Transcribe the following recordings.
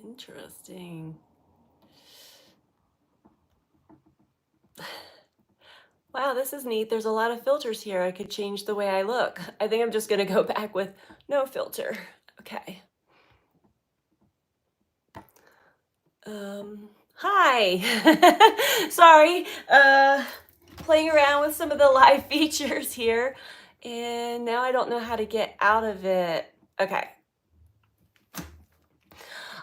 Interesting. Wow, this is neat. There's a lot of filters here. I could change the way I look. I think I'm just gonna go back with no filter. Okay. Hi. Sorry. Playing around with some of the live features here, and now I don't know how to get out of it. Okay.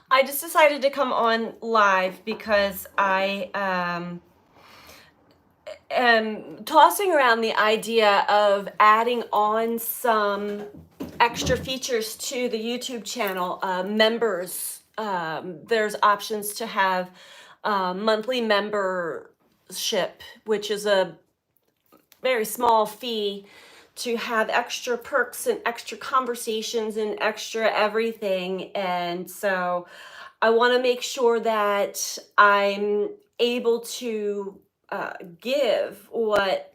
I just decided to come on live because I am tossing around the idea of adding on some extra features to the YouTube channel. Members, there's options to have monthly membership, which is a very small fee to have extra perks and extra conversations and extra everything. And so I want to make sure that I'm able to give what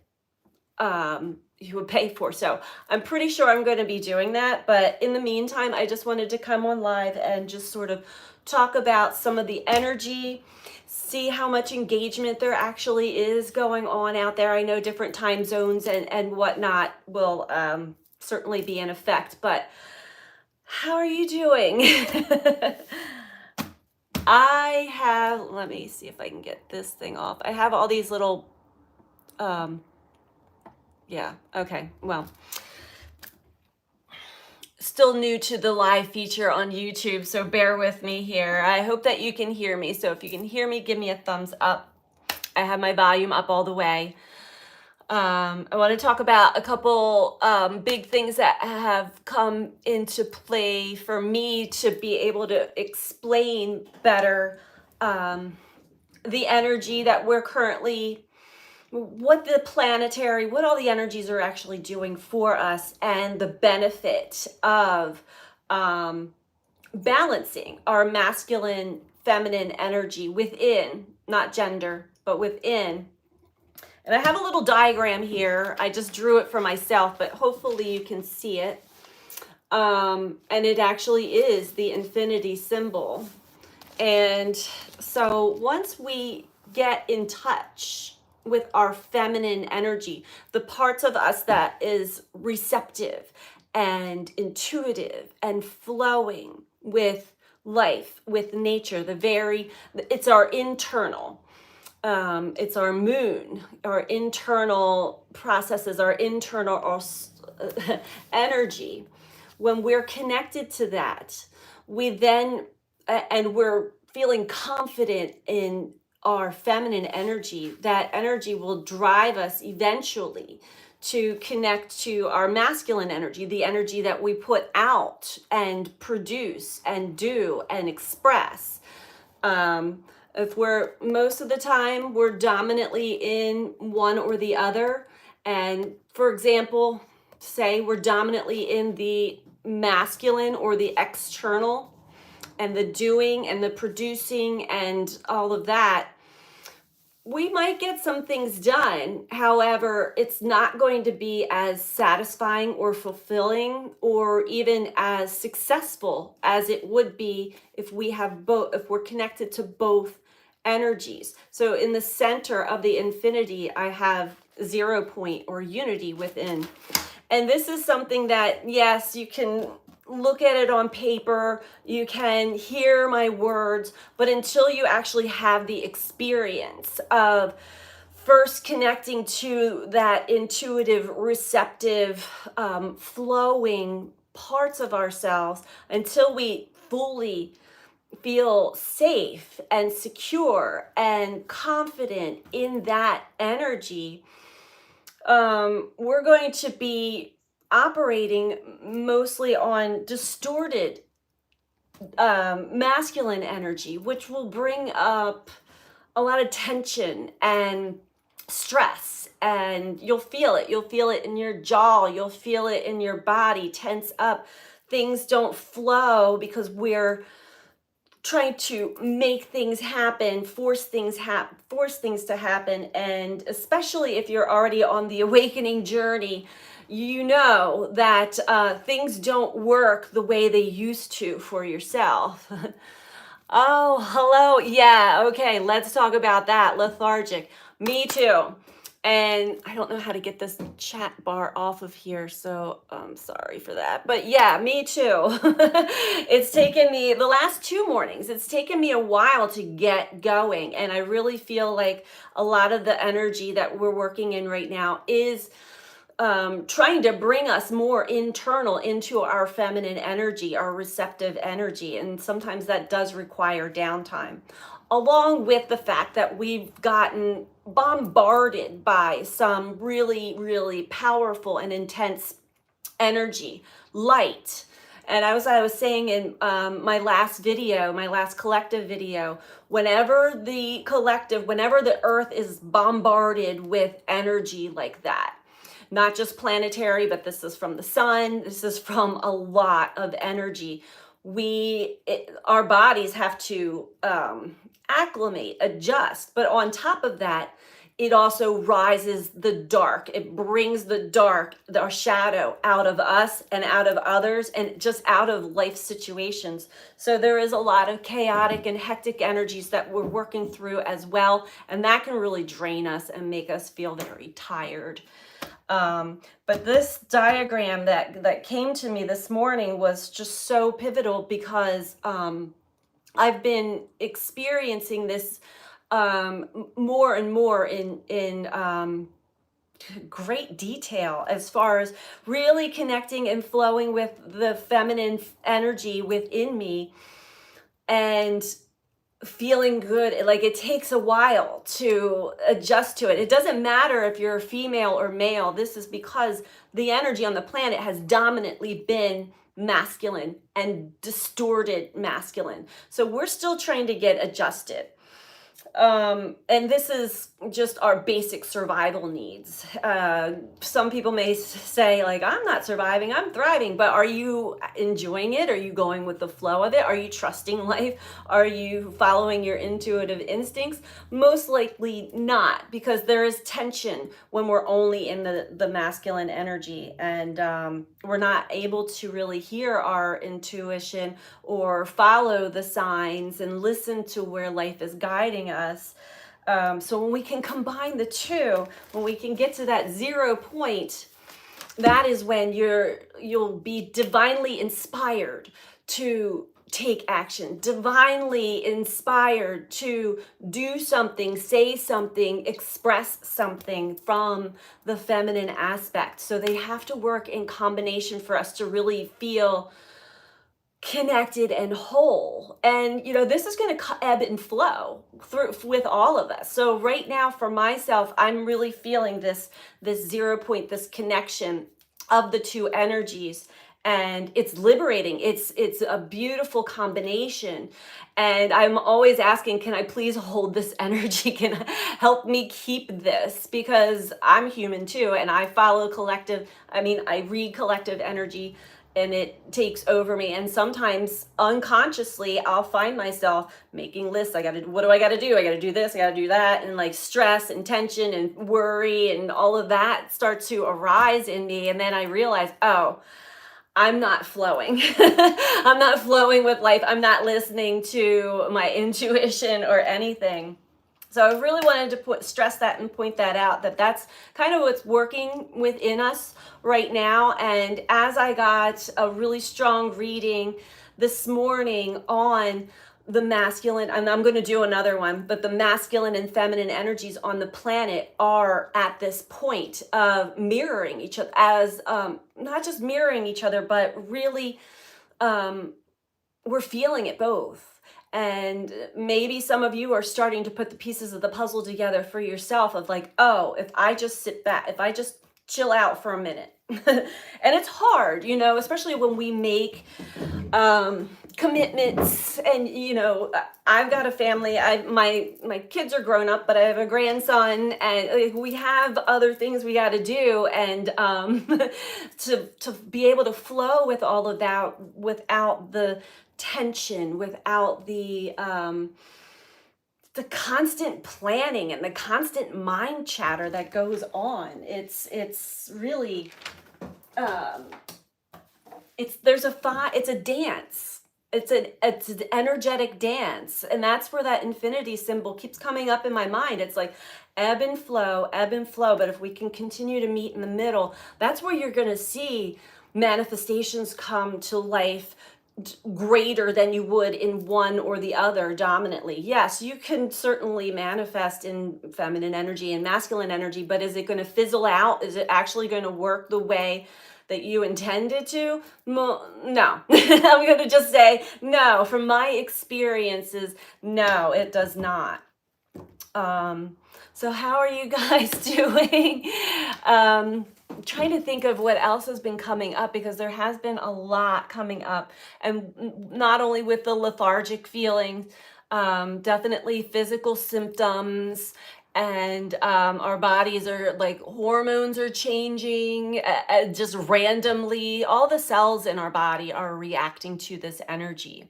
you would pay for. So I'm pretty sure I'm going to be doing that. But in the meantime, I just wanted to come on live and just sort of talk about some of the energy, see how much engagement there actually is going on out there. I know different time zones and whatnot will certainly be in effect, but how are you doing? I have, let me see if I can get this thing off. I have all these little, yeah, okay, well, still new to the live feature on YouTube, so bear with me here. I hope that you can hear me. So if you can hear me, give me a thumbs up. I have my volume up all the way. I want to talk about a couple big things that have come into play for me to be able to explain better the energy that we're currently, what all the energies are actually doing for us, and the benefit of balancing our masculine, feminine energy within, not gender, but within. And I have a little diagram here. I just drew it for myself, but hopefully you can see it. And it actually is the infinity symbol. And so once we get in touch with our feminine energy, the parts of us that is receptive and intuitive and flowing with life, with nature, it's our internal. It's our moon, our internal processes, our internal energy. When we're connected to that, we then, and we're feeling confident in our feminine energy, that energy will drive us eventually to connect to our masculine energy, the energy that we put out and produce and do and express. If we're, most of the time, we're dominantly in one or the other. And for example, say we're dominantly in the masculine or the external and the doing and the producing and all of that, we might get some things done. However, it's not going to be as satisfying or fulfilling or even as successful as it would be if we have both, if we're connected to both energies. So in the center of the infinity, I have 0 point or unity within. And this is something that, yes, you can look at it on paper, you can hear my words, but until you actually have the experience of first connecting to that intuitive, receptive, flowing parts of ourselves, until we fully feel safe and secure and confident in that energy, we're going to be operating mostly on distorted masculine energy, which will bring up a lot of tension and stress, and you'll feel it in your jaw, you'll feel it in your body tense up. Things don't flow because we're trying to make things happen, force things to happen. And especially if you're already on the awakening journey, you know that things don't work the way they used to for yourself. Oh, hello. Yeah, okay, let's talk about that. Lethargic. Me too. And I don't know how to get this chat bar off of here, so I'm sorry for that. But yeah, me too. It's taken me the last 2 mornings, it's taken me a while to get going. And I really feel like a lot of the energy that we're working in right now is trying to bring us more internal into our feminine energy, our receptive energy. And sometimes that does require downtime, along with the fact that we've gotten bombarded by some really, really powerful and intense energy, light. And I was saying in my last video, my last collective video, whenever the earth is bombarded with energy like that, not just planetary, but this is from the sun, this is from a lot of energy. Our bodies have to acclimate, adjust. But on top of that, it also rises the dark. It brings the dark, the shadow out of us and out of others and just out of life situations. So there is a lot of chaotic and hectic energies that we're working through as well. And that can really drain us and make us feel very tired. But this diagram that came to me this morning was just so pivotal because I've been experiencing this more and more in great detail, as far as really connecting and flowing with the feminine energy within me and feeling good. Like, it takes a while to adjust to it. It doesn't matter if you're female or male. This is because the energy on the planet has dominantly been masculine and distorted masculine. So we're still trying to get adjusted. And this is just our basic survival needs. Some people may say, like, I'm not surviving, I'm thriving, but are you enjoying it? Are you going with the flow of it? Are you trusting life? Are you following your intuitive instincts? Most likely not, because there is tension when we're only in the masculine energy, and we're not able to really hear our intuition or follow the signs and listen to where life is guiding us. So when we can combine the two, when we can get to that 0 point, that is when you'll be divinely inspired to take action, divinely inspired to do something, say something, express something from the feminine aspect. So they have to work in combination for us to really feel connected and whole. And this is going to ebb and flow through with all of us. So right now, for myself, I'm really feeling this 0 point, this connection of the two energies, and it's liberating. It's a beautiful combination. And I'm always asking, can I please hold this energy? Can I help me keep this? Because I'm human too, and I I read collective energy, and it takes over me. And sometimes unconsciously, I'll find myself making lists. What do I got to do? I got to do this, I got to do that. And like stress and tension and worry and all of that starts to arise in me. And then I realize, oh, I'm not flowing. I'm not flowing with life. I'm not listening to my intuition or anything. So I really wanted to stress that and point that out, that's kind of what's working within us right now. And as I got a really strong reading this morning on the masculine, and I'm going to do another one, but the masculine and feminine energies on the planet are at this point of mirroring each other, as not just mirroring each other, but really we're feeling it both. And maybe some of you are starting to put the pieces of the puzzle together for yourself, of like, oh, if I just sit back, if I just chill out for a minute. And it's hard, especially when we make commitments. And I've got a family. My kids are grown up, but I have a grandson, and we have other things we got to do. And to be able to flow with all of that without the tension, without the constant planning and the constant mind chatter that goes on. It's really it's a dance. it's an energetic dance, and that's where that infinity symbol keeps coming up in my mind. It's like ebb and flow, but if we can continue to meet in the middle, that's where you're going to see manifestations come to life greater than you would in one or the other dominantly. Yes, you can certainly manifest in feminine energy and masculine energy, but is it going to fizzle out? Is it actually going to work the way that you intended to? No. I'm going to just say no. From my experiences, no, it does not. So how are you guys doing? I'm trying to think of what else has been coming up, because there has been a lot coming up, and not only with the lethargic feeling, definitely physical symptoms, and our bodies are like, hormones are changing just randomly. All the cells in our body are reacting to this energy.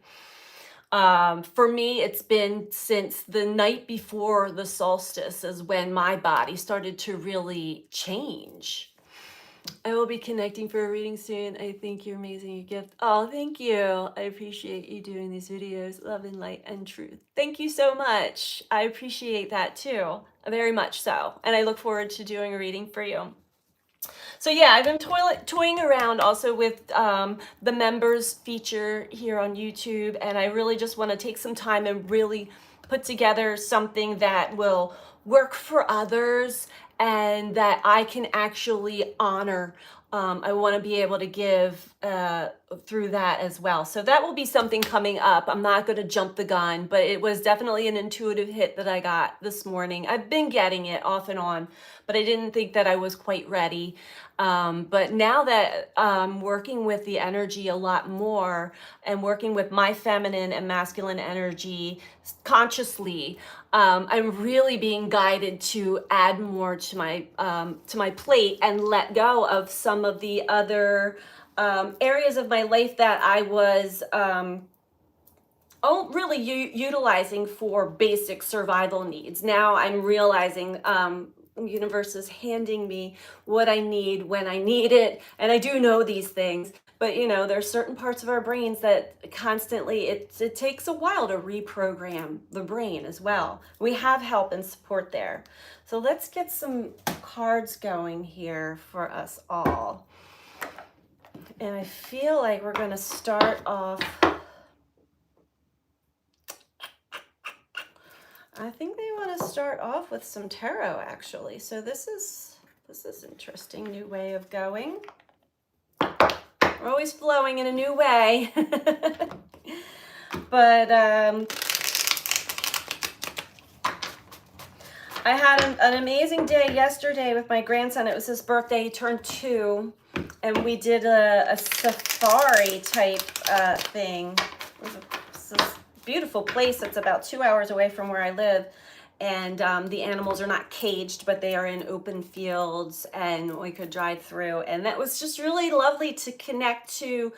For me, it's been since the night before the solstice is when my body started to really change. I will be connecting for a reading soon. I think you're amazing. Your gift. Oh, thank you. I appreciate you doing these videos. Love and light and truth. Thank you so much. I appreciate that too. Very much so. And I look forward to doing a reading for you. So yeah, I've been toying around also with the members feature here on YouTube, and I really just want to take some time and really put together something that will work for others and that I can actually honor. I want to be able to give through that as well. So that will be something coming up. I'm not going to jump the gun, but it was definitely an intuitive hit that I got this morning. I've been getting it off and on, but I didn't think that I was quite ready. But now that I'm working with the energy a lot more and working with my feminine and masculine energy consciously, I'm really being guided to add more to my plate and let go of some of the other areas of my life that I was really utilizing for basic survival needs. Now I'm realizing the universe is handing me what I need when I need it, and I do know these things. But there's certain parts of our brains that constantly, it takes a while to reprogram the brain as well. We have help and support there. So let's get some cards going here for us all. And I feel like we're going to start off. I think they want to start off with some tarot, actually. So this is interesting, new way of going. We're always flowing in a new way. But I had an amazing day yesterday with my grandson. It was his birthday. He turned 2, and we did a safari type thing. It was a beautiful place that's about 2 hours away from where I live. And the animals are not caged, but they are in open fields, and we could drive through. And that was just really lovely to connect to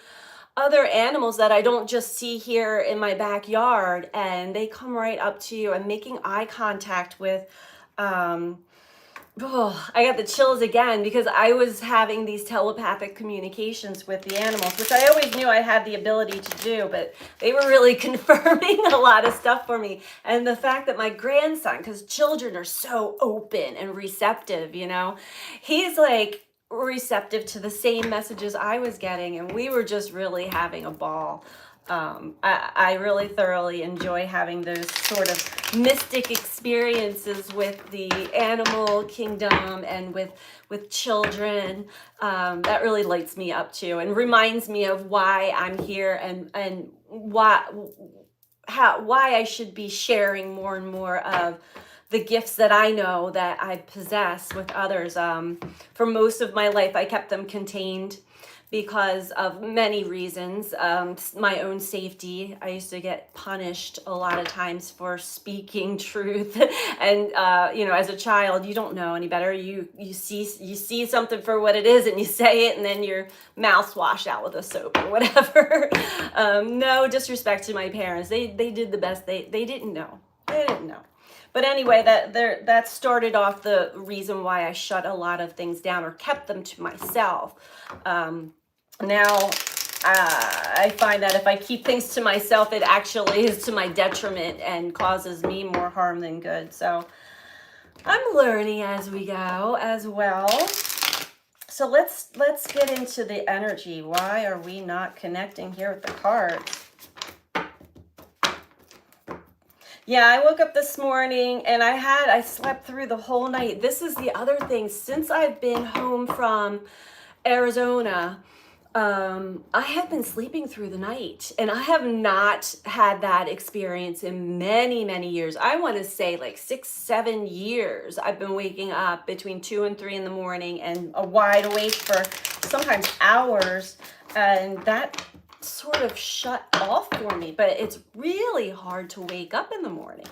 other animals that I don't just see here in my backyard. And they come right up to you, and making eye contact with, I got the chills again, because I was having these telepathic communications with the animals, which I always knew I had the ability to do, but they were really confirming a lot of stuff for me. And the fact that my grandson, because children are so open and receptive, he's like receptive to the same messages I was getting, and we were just really having a ball. I really thoroughly enjoy having those sort of mystic experiences with the animal kingdom and with children. That really lights me up too, and reminds me of why I'm here, and why I should be sharing more and more of the gifts that I know that I possess with others. For most of my life, I kept them contained because of many reasons. My own safety. I used to get punished a lot of times for speaking truth. And, as a child, you don't know any better. You see something for what it is, and you say it, and then your mouth's washed out with a soap or whatever. No disrespect to my parents. They did the best. They didn't know. They didn't know. But anyway, that started off the reason why I shut a lot of things down or kept them to myself. Now I find that if I keep things to myself, it actually is to my detriment and causes me more harm than good. So I'm learning as we go as well. So let's get into the energy. Why are we not connecting here with the cards? Yeah, I woke up this morning and I slept through the whole night. This is the other thing. Since I've been home from Arizona, I have been sleeping through the night, and I have not had that experience in many, many years. I want to say like 6, 7 years. I've been waking up between 2 and 3 in the morning and wide awake for sometimes hours, and that sort of shut off for me. But it's really hard to wake up in the morning.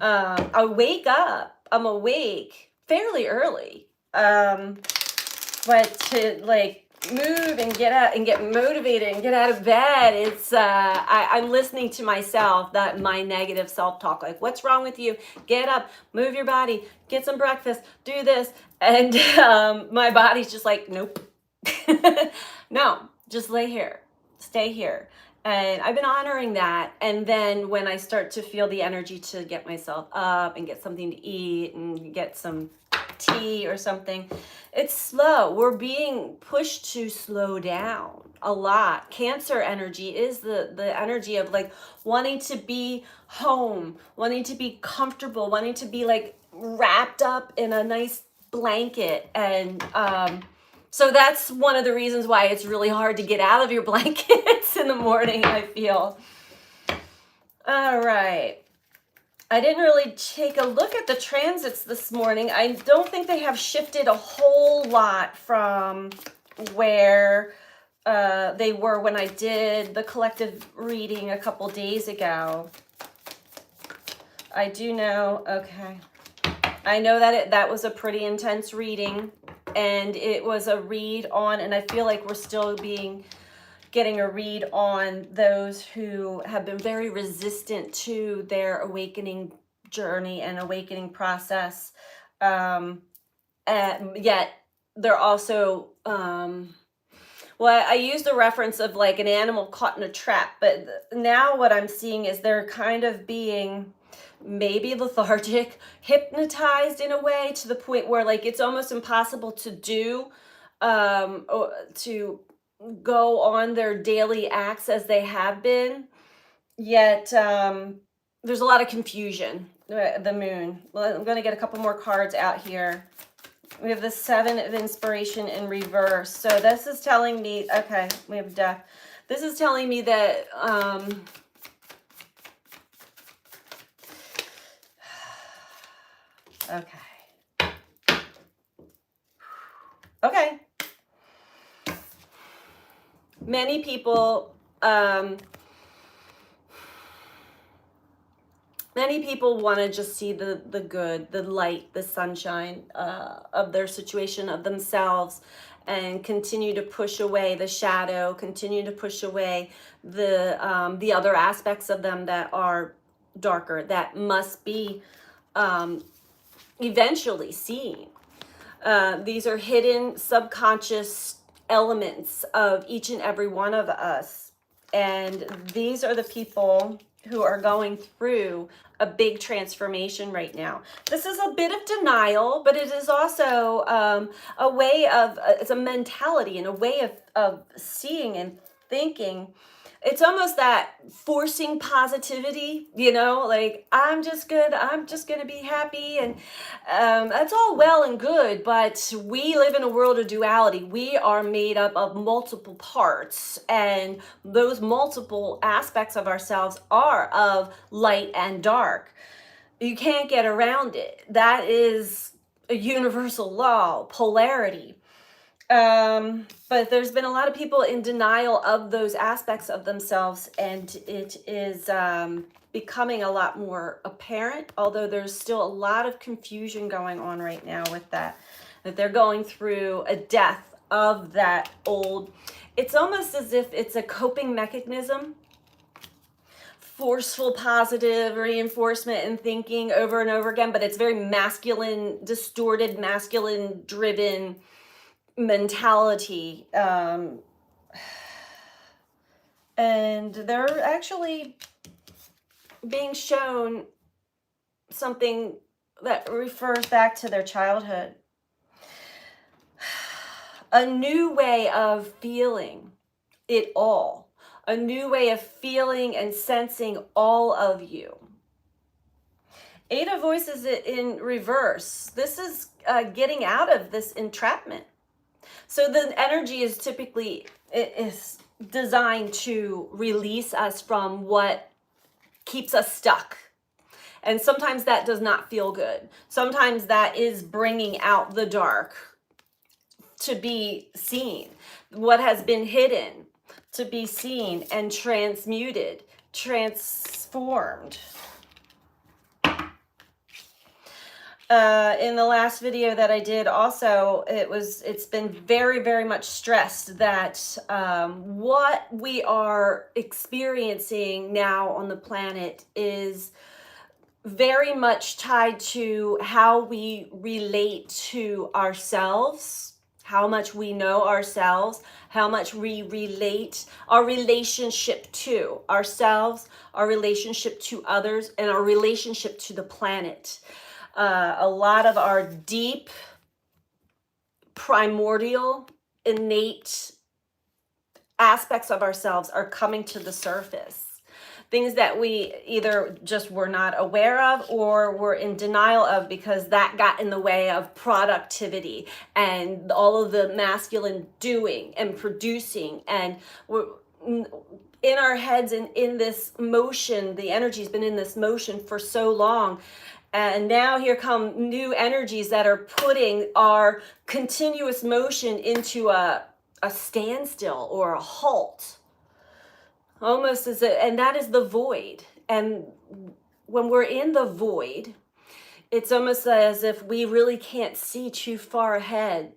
I wake up, I'm awake fairly early, but to like move and get out and get motivated and get out of bed, it's I'm listening to myself, that my negative self-talk, like, what's wrong with you? Get up, move your body, get some breakfast, do this. And my body's just like, nope. No, just lay here, stay here. And I've been honoring that. And then when I start to feel the energy to get myself up and get something to eat and get some tea or something, it's slow. We're being pushed to slow down a lot. Cancer energy is the energy of like wanting to be home, wanting to be comfortable, wanting to be like wrapped up in a nice blanket. And so that's one of the reasons why it's really hard to get out of your blankets in the morning, I feel. All right. I didn't really take a look at the transits this morning. I don't think they have shifted a whole lot from where they were when I did the collective reading a couple days ago. I do know, okay. I know that that was a pretty intense reading, and it was a read on, and I feel like we're still getting a read on those who have been very resistant to their awakening journey and awakening process. And yet they're also, well, I used the reference of like an animal caught in a trap, but now what I'm seeing is they're kind of being maybe lethargic, hypnotized in a way, to the point where like it's almost impossible to do, or to go on their daily acts as they have been. Yet there's a lot of confusion. The moon. Well, I'm going to get a couple more cards out here. We have the 7 of inspiration in reverse. So this is telling me, okay, we have death. This is telling me that okay. Many people want to just see the good, the light, the sunshine of their situation, of themselves, and continue to push away the shadow, continue to push away the other aspects of them that are darker, that must be eventually seen. These are hidden subconscious elements of each and every one of us. And these are the people who are going through a big transformation right now. This is a bit of denial, but it is also a way of, it's a mentality and a way of seeing and thinking. It's almost that forcing positivity, like, I'm just good, I'm just going to be happy. And that's all well and good, but we live in a world of duality. We are made up of multiple parts, and those multiple aspects of ourselves are of light and dark. You can't get around it. That is a universal law, polarity. But there's been a lot of people in denial of those aspects of themselves, and it is becoming a lot more apparent, although there's still a lot of confusion going on right now with that they're going through a death of that old, it's almost as if it's a coping mechanism, forceful positive reinforcement and thinking over and over again, but it's very masculine, distorted, masculine driven mentality. And they're actually being shown something that refers back to their childhood. A new way of feeling it all, a new way of feeling and sensing all of you. Eight of Voices in reverse. This is getting out of this entrapment. So the energy is typically is designed to release us from what keeps us stuck. And sometimes that does not feel good. Sometimes that is bringing out the dark to be seen, what has been hidden to be seen and transmuted, transformed. In the last video that I did also, it's been very, very much stressed that what we are experiencing now on the planet is very much tied to how we relate to ourselves, how much we know ourselves, how much we relate, our relationship to ourselves, our relationship to others, and our relationship to the planet. A lot of our deep, primordial, innate aspects of ourselves are coming to the surface. Things that we either just were not aware of or were in denial of because that got in the way of productivity and all of the masculine doing and producing. And we're in our heads and in this motion, the energy's been in this motion for so long. And now here come new energies that are putting our continuous motion into a standstill or a halt. Almost as and that is the void. And when we're in the void, it's almost as if we really can't see too far ahead,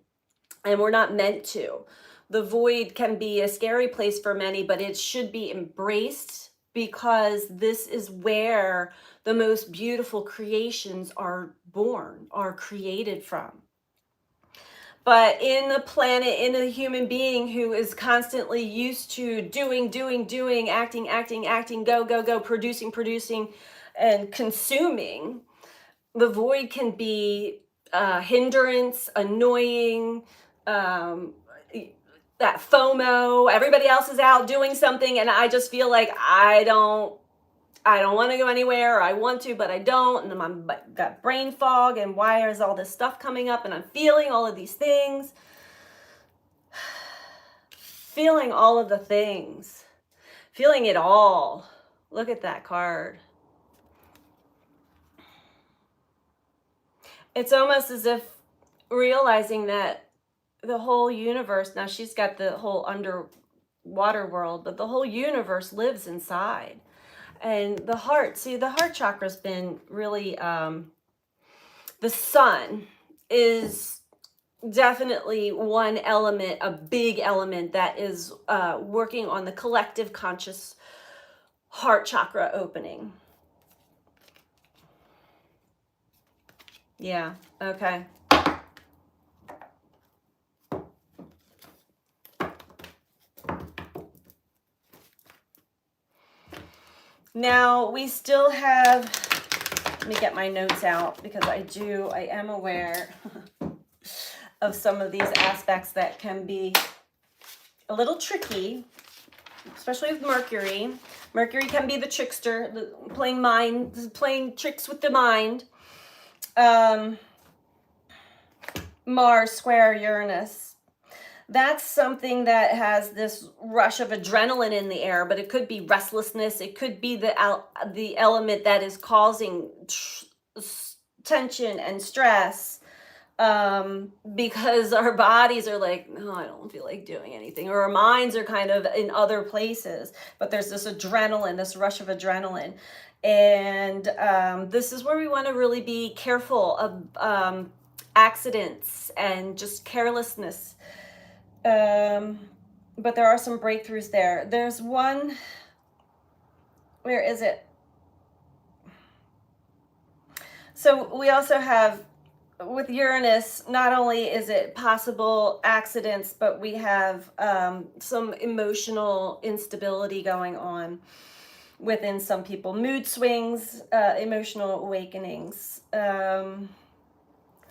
and we're not meant to. The void can be a scary place for many, but it should be embraced because this is where the most beautiful creations are born, are created from. But in the planet, in a human being who is constantly used to doing, acting, go, producing, and consuming, the void can be hindrance, annoying, that FOMO, everybody else is out doing something and I just feel like I don't want to go anywhere, or I want to, but I don't, and I'm got brain fog, and why is all this stuff coming up, and I'm feeling all of these things. Feeling all of the things. Feeling it all. Look at that card. It's almost as if realizing that the whole universe, now she's got the whole underwater world, but the whole universe lives inside. And the heart, see, the heart chakra's been really, the sun is definitely one element, a big element that is working on the collective conscious heart chakra opening. Yeah, okay. Now we still have, let me get my notes out because I am aware of some of these aspects that can be a little tricky, especially with Mercury. Mercury can be the trickster, playing tricks with the mind. Mars square Uranus. That's something that has this rush of adrenaline in the air, but it could be restlessness. It could be the element that is causing tension and stress, because our bodies are like, no, I don't feel like doing anything, or our minds are kind of in other places, but there's this adrenaline, this rush of adrenaline. And this is where we want to really be careful of accidents and just carelessness. But there are some breakthroughs there. There's one, where is it? So we also have with Uranus, not only is it possible accidents, but we have some emotional instability going on within some people. Mood swings, emotional awakenings,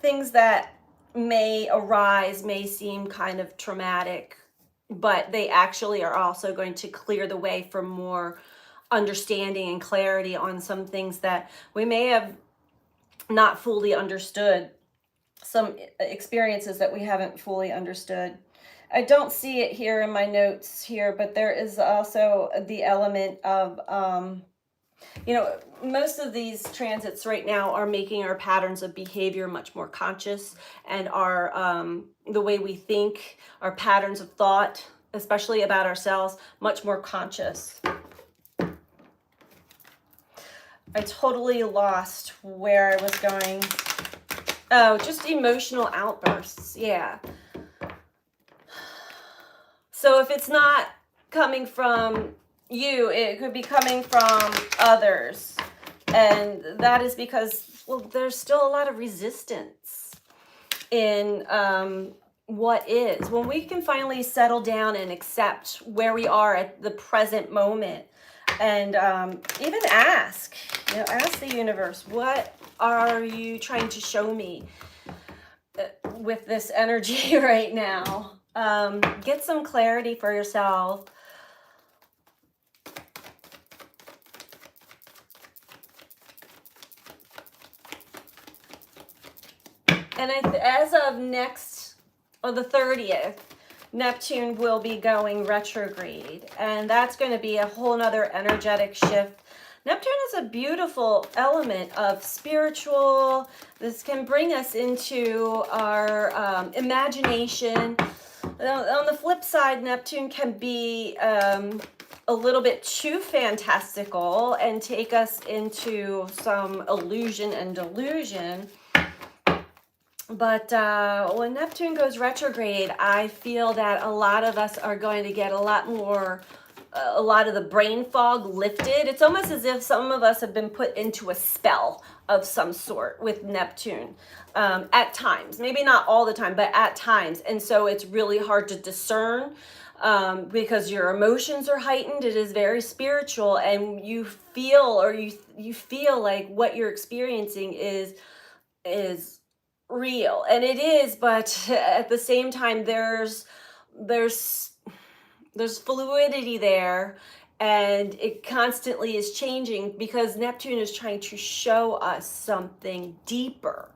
things that may arise may seem kind of traumatic, but they actually are also going to clear the way for more understanding and clarity on some things that we may have not fully understood, some experiences that we haven't fully understood. I don't see it here in my notes here, but there is also the element of, most of these transits right now are making our patterns of behavior much more conscious, and our the way we think, our patterns of thought, especially about ourselves, much more conscious. I totally lost where I was going. Oh, just emotional outbursts. Yeah. So if it's not coming from you, it could be coming from others. And that is because, well, there's still a lot of resistance in what is. When we can finally settle down and accept where we are at the present moment, and even ask the universe, what are you trying to show me with this energy right now? Get some clarity for yourself. And as of the 30th, Neptune will be going retrograde, and that's going to be a whole nother energetic shift. Neptune is a beautiful element of spiritual. This can bring us into our imagination. On the flip side, Neptune can be a little bit too fantastical and take us into some illusion and delusion. But when Neptune goes retrograde, I feel that a lot of us are going to get a lot of the brain fog lifted. It's almost as if some of us have been put into a spell of some sort with Neptune at times. Maybe not all the time, but at times. And so it's really hard to discern because your emotions are heightened. It is very spiritual, and you feel like what you're experiencing is real, and it is, but at the same time there's fluidity there, and it constantly is changing because Neptune is trying to show us something deeper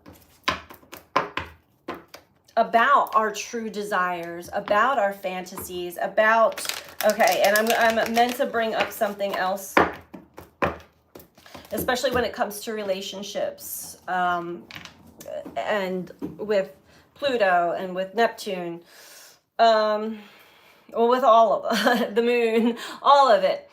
about our true desires, about our fantasies, about, okay, and I'm meant to bring up something else, especially when it comes to relationships, and with Pluto and with Neptune, or with all of the moon, all of it.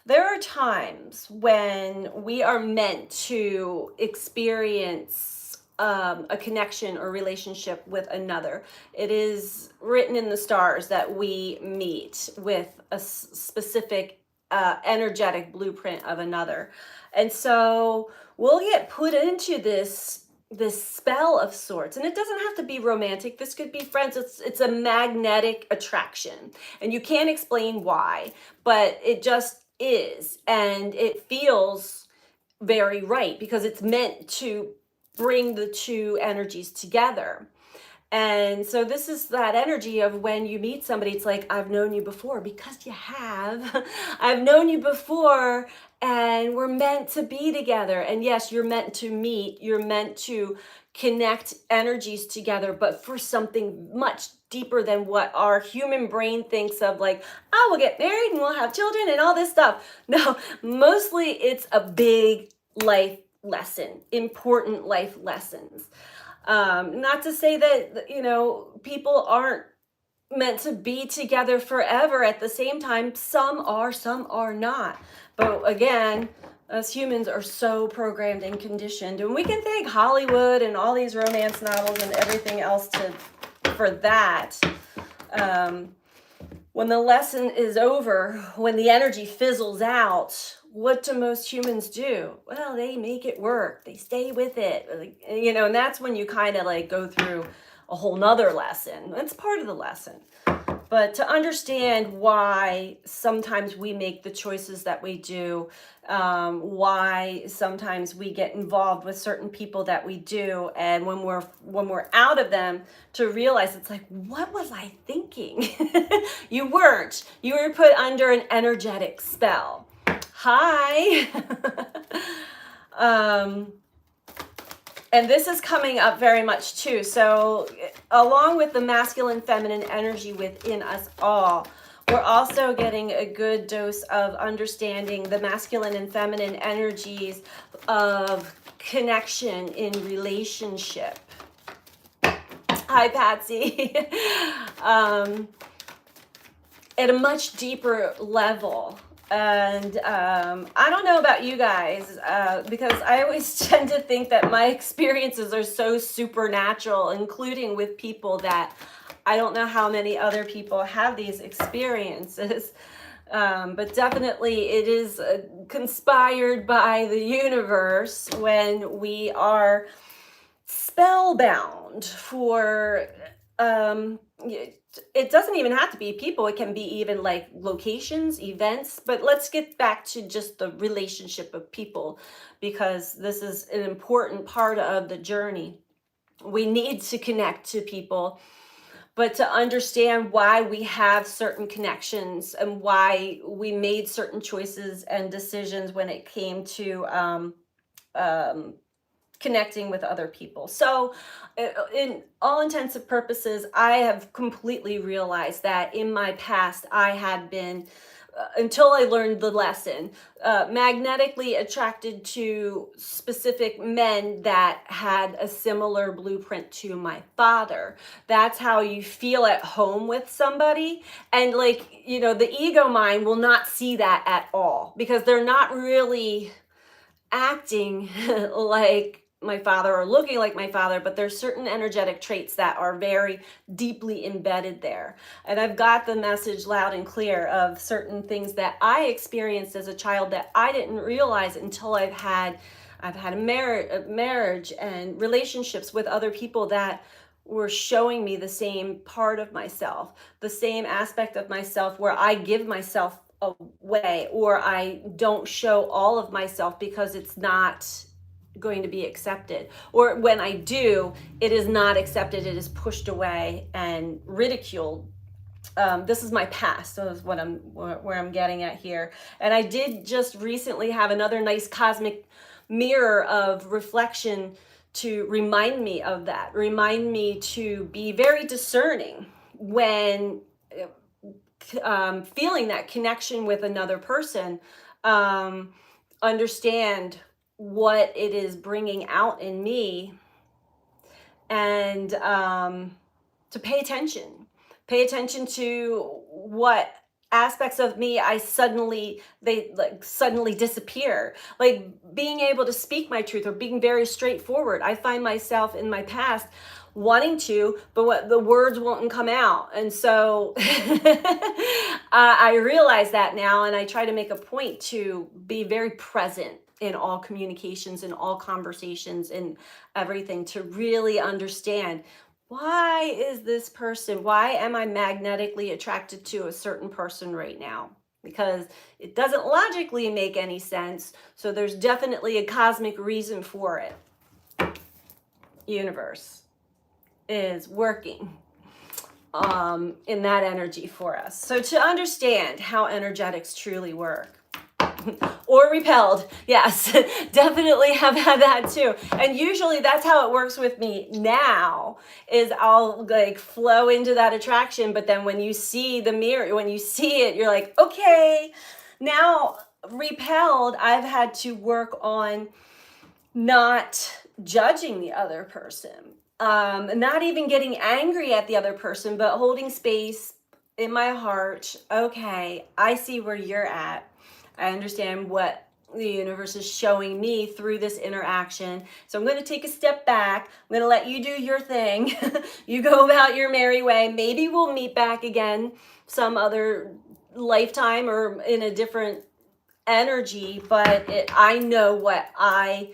There are times when we are meant to experience a connection or relationship with another. It is written in the stars that we meet with a specific energetic blueprint of another. And so we'll get put into this spell of sorts, and it doesn't have to be romantic. This could be friends. It's a magnetic attraction, and you can't explain why, but it just is, and it feels very right because it's meant to bring the two energies together. And so this is that energy of when you meet somebody, it's like, I've known you before, because you have. I've known you before, and we're meant to be together. And yes, you're meant to meet, you're meant to connect energies together, but for something much deeper than what our human brain thinks of, like, oh, we'll get married and we'll have children and all this stuff. No, mostly it's a big life lesson, important life lessons. Not to say that, people aren't meant to be together forever at the same time. Some are not. But again, us humans are so programmed and conditioned. And we can thank Hollywood and all these romance novels and everything else for that. When the lesson is over, when the energy fizzles out, what do most humans do? Well, they make it work. They stay with it. And that's when you kind of like go through a whole nother lesson. That's part of the lesson. But to understand why sometimes we make the choices that we do, why sometimes we get involved with certain people that we do, and when we're out of them, to realize it's like, what was I thinking? You weren't. You were put under an energetic spell. Hi. And this is coming up very much too. So along with the masculine, feminine energy within us all, we're also getting a good dose of understanding the masculine and feminine energies of connection in relationship. Hi, Patsy. At a much deeper level. And I don't know about you guys, because I always tend to think that my experiences are so supernatural, including with people that I don't know how many other people have these experiences. But definitely it is conspired by the universe when we are spellbound for it doesn't even have to be people. It can be even like locations, events. But let's get back to just the relationship of people, because this is an important part of the journey. We need to connect to people, but to understand why we have certain connections and why we made certain choices and decisions when it came to connecting with other people. So in all intents and purposes, I have completely realized that in my past, I had been, until I learned the lesson, magnetically attracted to specific men that had a similar blueprint to my father. That's how you feel at home with somebody. And like, the ego mind will not see that at all, because they're not really acting like my father or looking like my father, but there's certain energetic traits that are very deeply embedded there. And I've got the message loud and clear of certain things that I experienced as a child that I didn't realize until I've had a marriage and relationships with other people that were showing me the same part of myself, the same aspect of myself where I give myself away, or I don't show all of myself because it's not going to be accepted, or when I do, it is not accepted. It is pushed away and ridiculed. This is my past, so that's where I'm getting at here. And I did just recently have another nice cosmic mirror of reflection to remind me of that, remind me to be very discerning when feeling that connection with another person, understand what it is bringing out in me, and to pay attention to what aspects of me they suddenly disappear, like being able to speak my truth or being very straightforward. I find myself in my past wanting to, but what the words won't come out. And so I realize that now, and I try to make a point to be very present in all communications, in all conversations, in everything, to really understand, why am I magnetically attracted to a certain person right now? Because it doesn't logically make any sense. So there's definitely a cosmic reason for it. Universe is working in that energy for us. So to understand how energetics truly work, or repelled, yes, definitely have had that too. And usually that's how it works with me now, is I'll like flow into that attraction, but then when you see the mirror, when you see it, you're like, okay, now repelled, I've had to work on not judging the other person, not even getting angry at the other person, but holding space in my heart. Okay, I see where you're at. I understand what the universe is showing me through this interaction. So I'm going to take a step back. I'm going to let you do your thing. You go about your merry way. Maybe we'll meet back again some other lifetime or in a different energy, but I know what I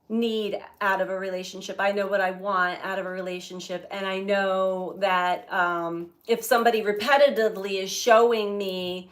need out of a relationship. I know what I want out of a relationship. And I know that if somebody repetitively is showing me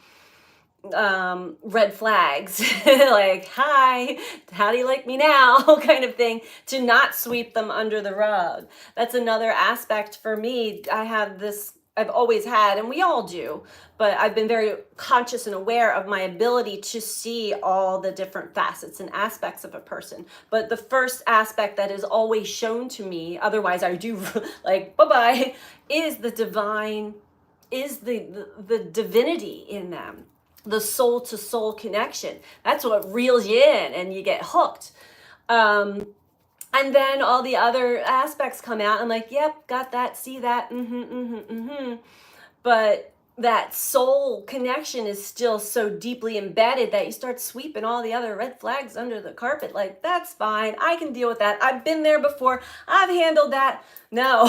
red flags, like, hi, how do you like me now? Kind of thing, to not sweep them under the rug. That's another aspect for me. I've always had, and we all do, but I've been very conscious and aware of my ability to see all the different facets and aspects of a person. But the first aspect that is always shown to me, otherwise I do like, bye-bye, is the divine, is the divinity in them, the soul to soul connection. That's what reels you in and you get hooked. And then all the other aspects come out. I'm like, yep, got that, see that, But that soul connection is still so deeply embedded that you start sweeping all the other red flags under the carpet. Like, that's fine, I can deal with that. I've been there before. I've handled that. No.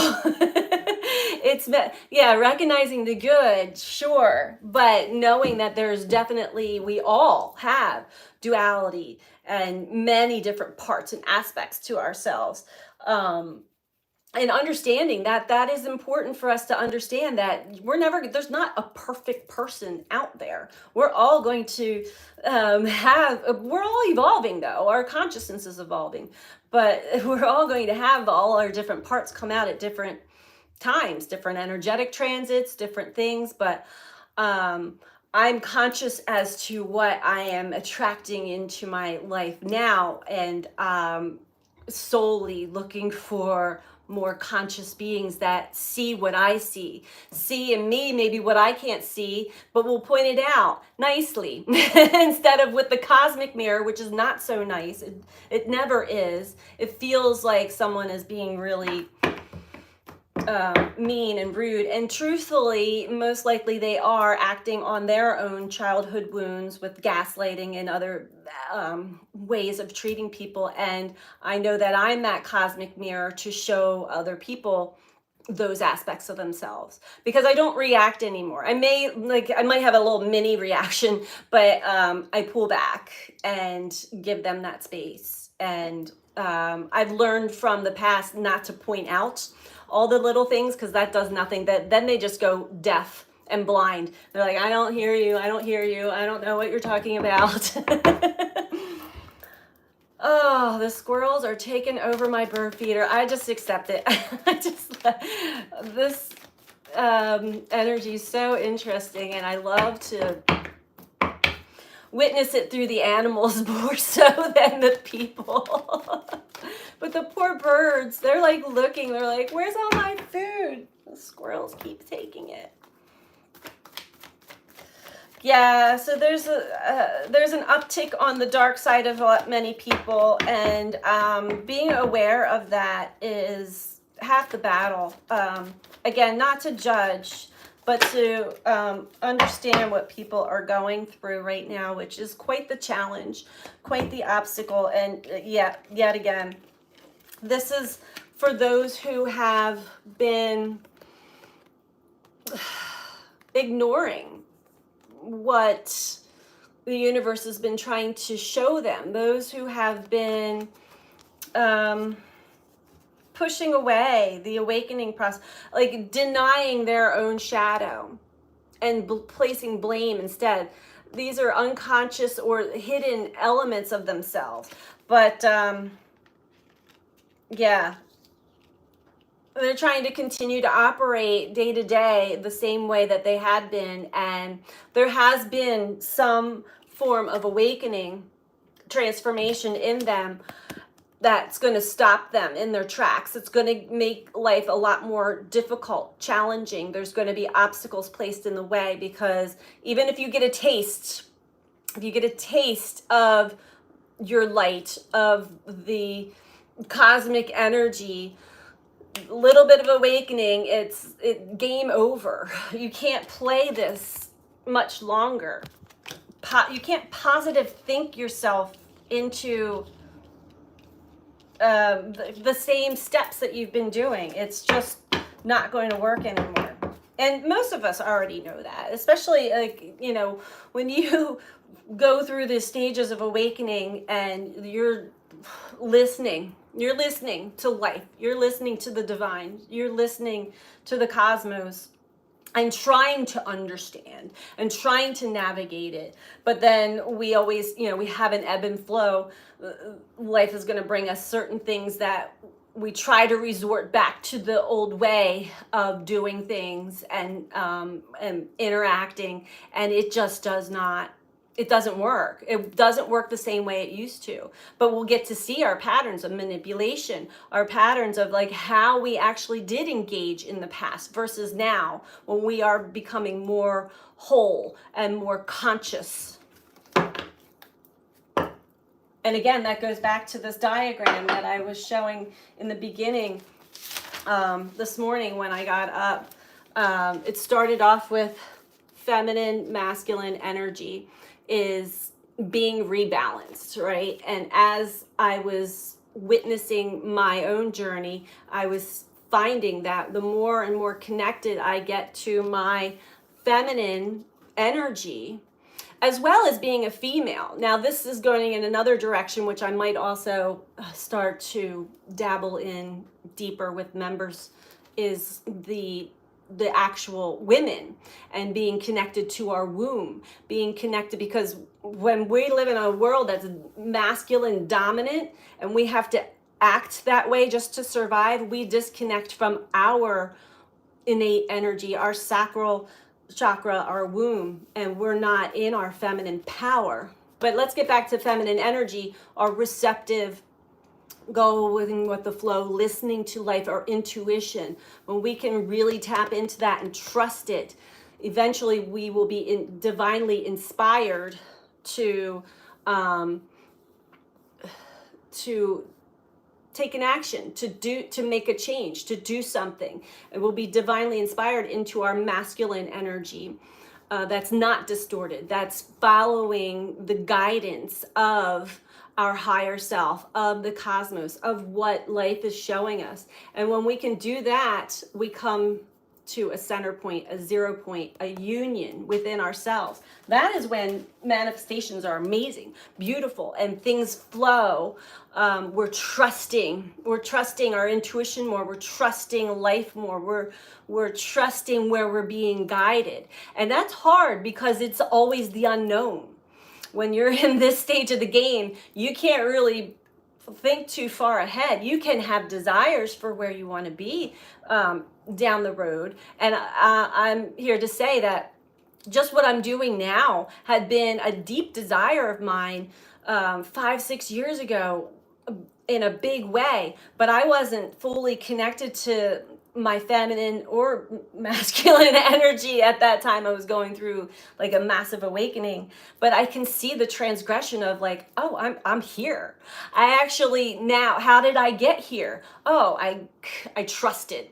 Yeah, recognizing the good, sure, but knowing that there's definitely, we all have duality and many different parts and aspects to ourselves. And understanding that is important for us to understand that there's not a perfect person out there. We're all going to we're all evolving, though. Our consciousness is evolving, but we're all going to have all our different parts come out at different times, different energetic transits, different things. But I'm conscious as to what I am attracting into my life now, and solely looking for more conscious beings that see what I see in me, maybe what I can't see, but will point it out nicely instead of with the cosmic mirror, which is not so nice. It never is. It feels like someone is being really mean and rude, and truthfully, most likely they are acting on their own childhood wounds with gaslighting and other ways of treating people. And I know that I'm that cosmic mirror to show other people those aspects of themselves, because I don't react anymore. I might have a little mini reaction, but I pull back and give them that space. And I've learned from the past not to point out all the little things, because that does nothing. That then they just go deaf and blind. They're like, I don't hear you, I don't hear you, I don't know what you're talking about. Oh, the squirrels are taking over my bird feeder. I just accept it. This energy is so interesting, and I love to witness it through the animals more so than the people. But the poor birds, they're like looking, they're like, where's all my food? The squirrels keep taking it. Yeah, so there's an uptick on the dark side of many people, and being aware of that is half the battle. Again, not to judge, but to understand what people are going through right now, which is quite the challenge, quite the obstacle. And yet again, this is for those who have been ignoring what the universe has been trying to show them, those who have been pushing away the awakening process, like denying their own shadow and placing blame instead. These are unconscious or hidden elements of themselves. But yeah, they're trying to continue to operate day to day the same way that they had been. And there has been some form of awakening, transformation in them that's going to stop them in their tracks. It's going to make life a lot more difficult, challenging. There's going to be obstacles placed in the way, because even if you get a taste, of your light, of the cosmic energy, little bit of awakening, it's game over. You can't play this much longer. You can't positive think yourself into the same steps that you've been doing. It's just not going to work anymore. And most of us already know that, especially when you go through the stages of awakening and you're listening. You're listening to life. You're listening to the divine. You're listening to the cosmos and trying to understand and trying to navigate it. But then we always, we have an ebb and flow. Life is going to bring us certain things that we try to resort back to the old way of doing things and interacting, and it just doesn't work. It doesn't work the same way it used to. But we'll get to see our patterns of manipulation, our patterns of like how we actually did engage in the past versus now when we are becoming more whole and more conscious. And again, that goes back to this diagram that I was showing in the beginning this morning when I got up. It started off with feminine, masculine energy is being rebalanced, right? And as I was witnessing my own journey, I was finding that the more and more connected I get to my feminine energy, as well as being a female. Now, this is going in another direction, which I might also start to dabble in deeper with members, is the actual women and being connected to our womb, being connected, because when we live in a world that's masculine dominant and we have to act that way just to survive, we disconnect from our innate energy, our sacral chakra, our womb, and we're not in our feminine power. But let's get back to feminine energy, our receptive, going with the flow, listening to life, our intuition. When we can really tap into that and trust it, eventually we will be divinely inspired to take an action, to make a change, to do something. And we'll be divinely inspired into our masculine energy. That's not distorted. That's following the guidance of our higher self, of the cosmos, of what life is showing us. And when we can do that, we come to a center point, a 0 point, a union within ourselves. That is when manifestations are amazing, beautiful, and things flow. We're trusting our intuition more. We're trusting life more. We're trusting where we're being guided. And that's hard because it's always the unknown. When you're in this stage of the game, you can't really think too far ahead. You can have desires for where you want to be down the road. And I'm here to say that just what I'm doing now had been a deep desire of mine 5-6 years ago in a big way, but I wasn't fully connected to my feminine or masculine energy at that time. I was going through like a massive awakening, but I can see the transgression of like, oh, I'm here. I actually now, how did I get here? Oh, I trusted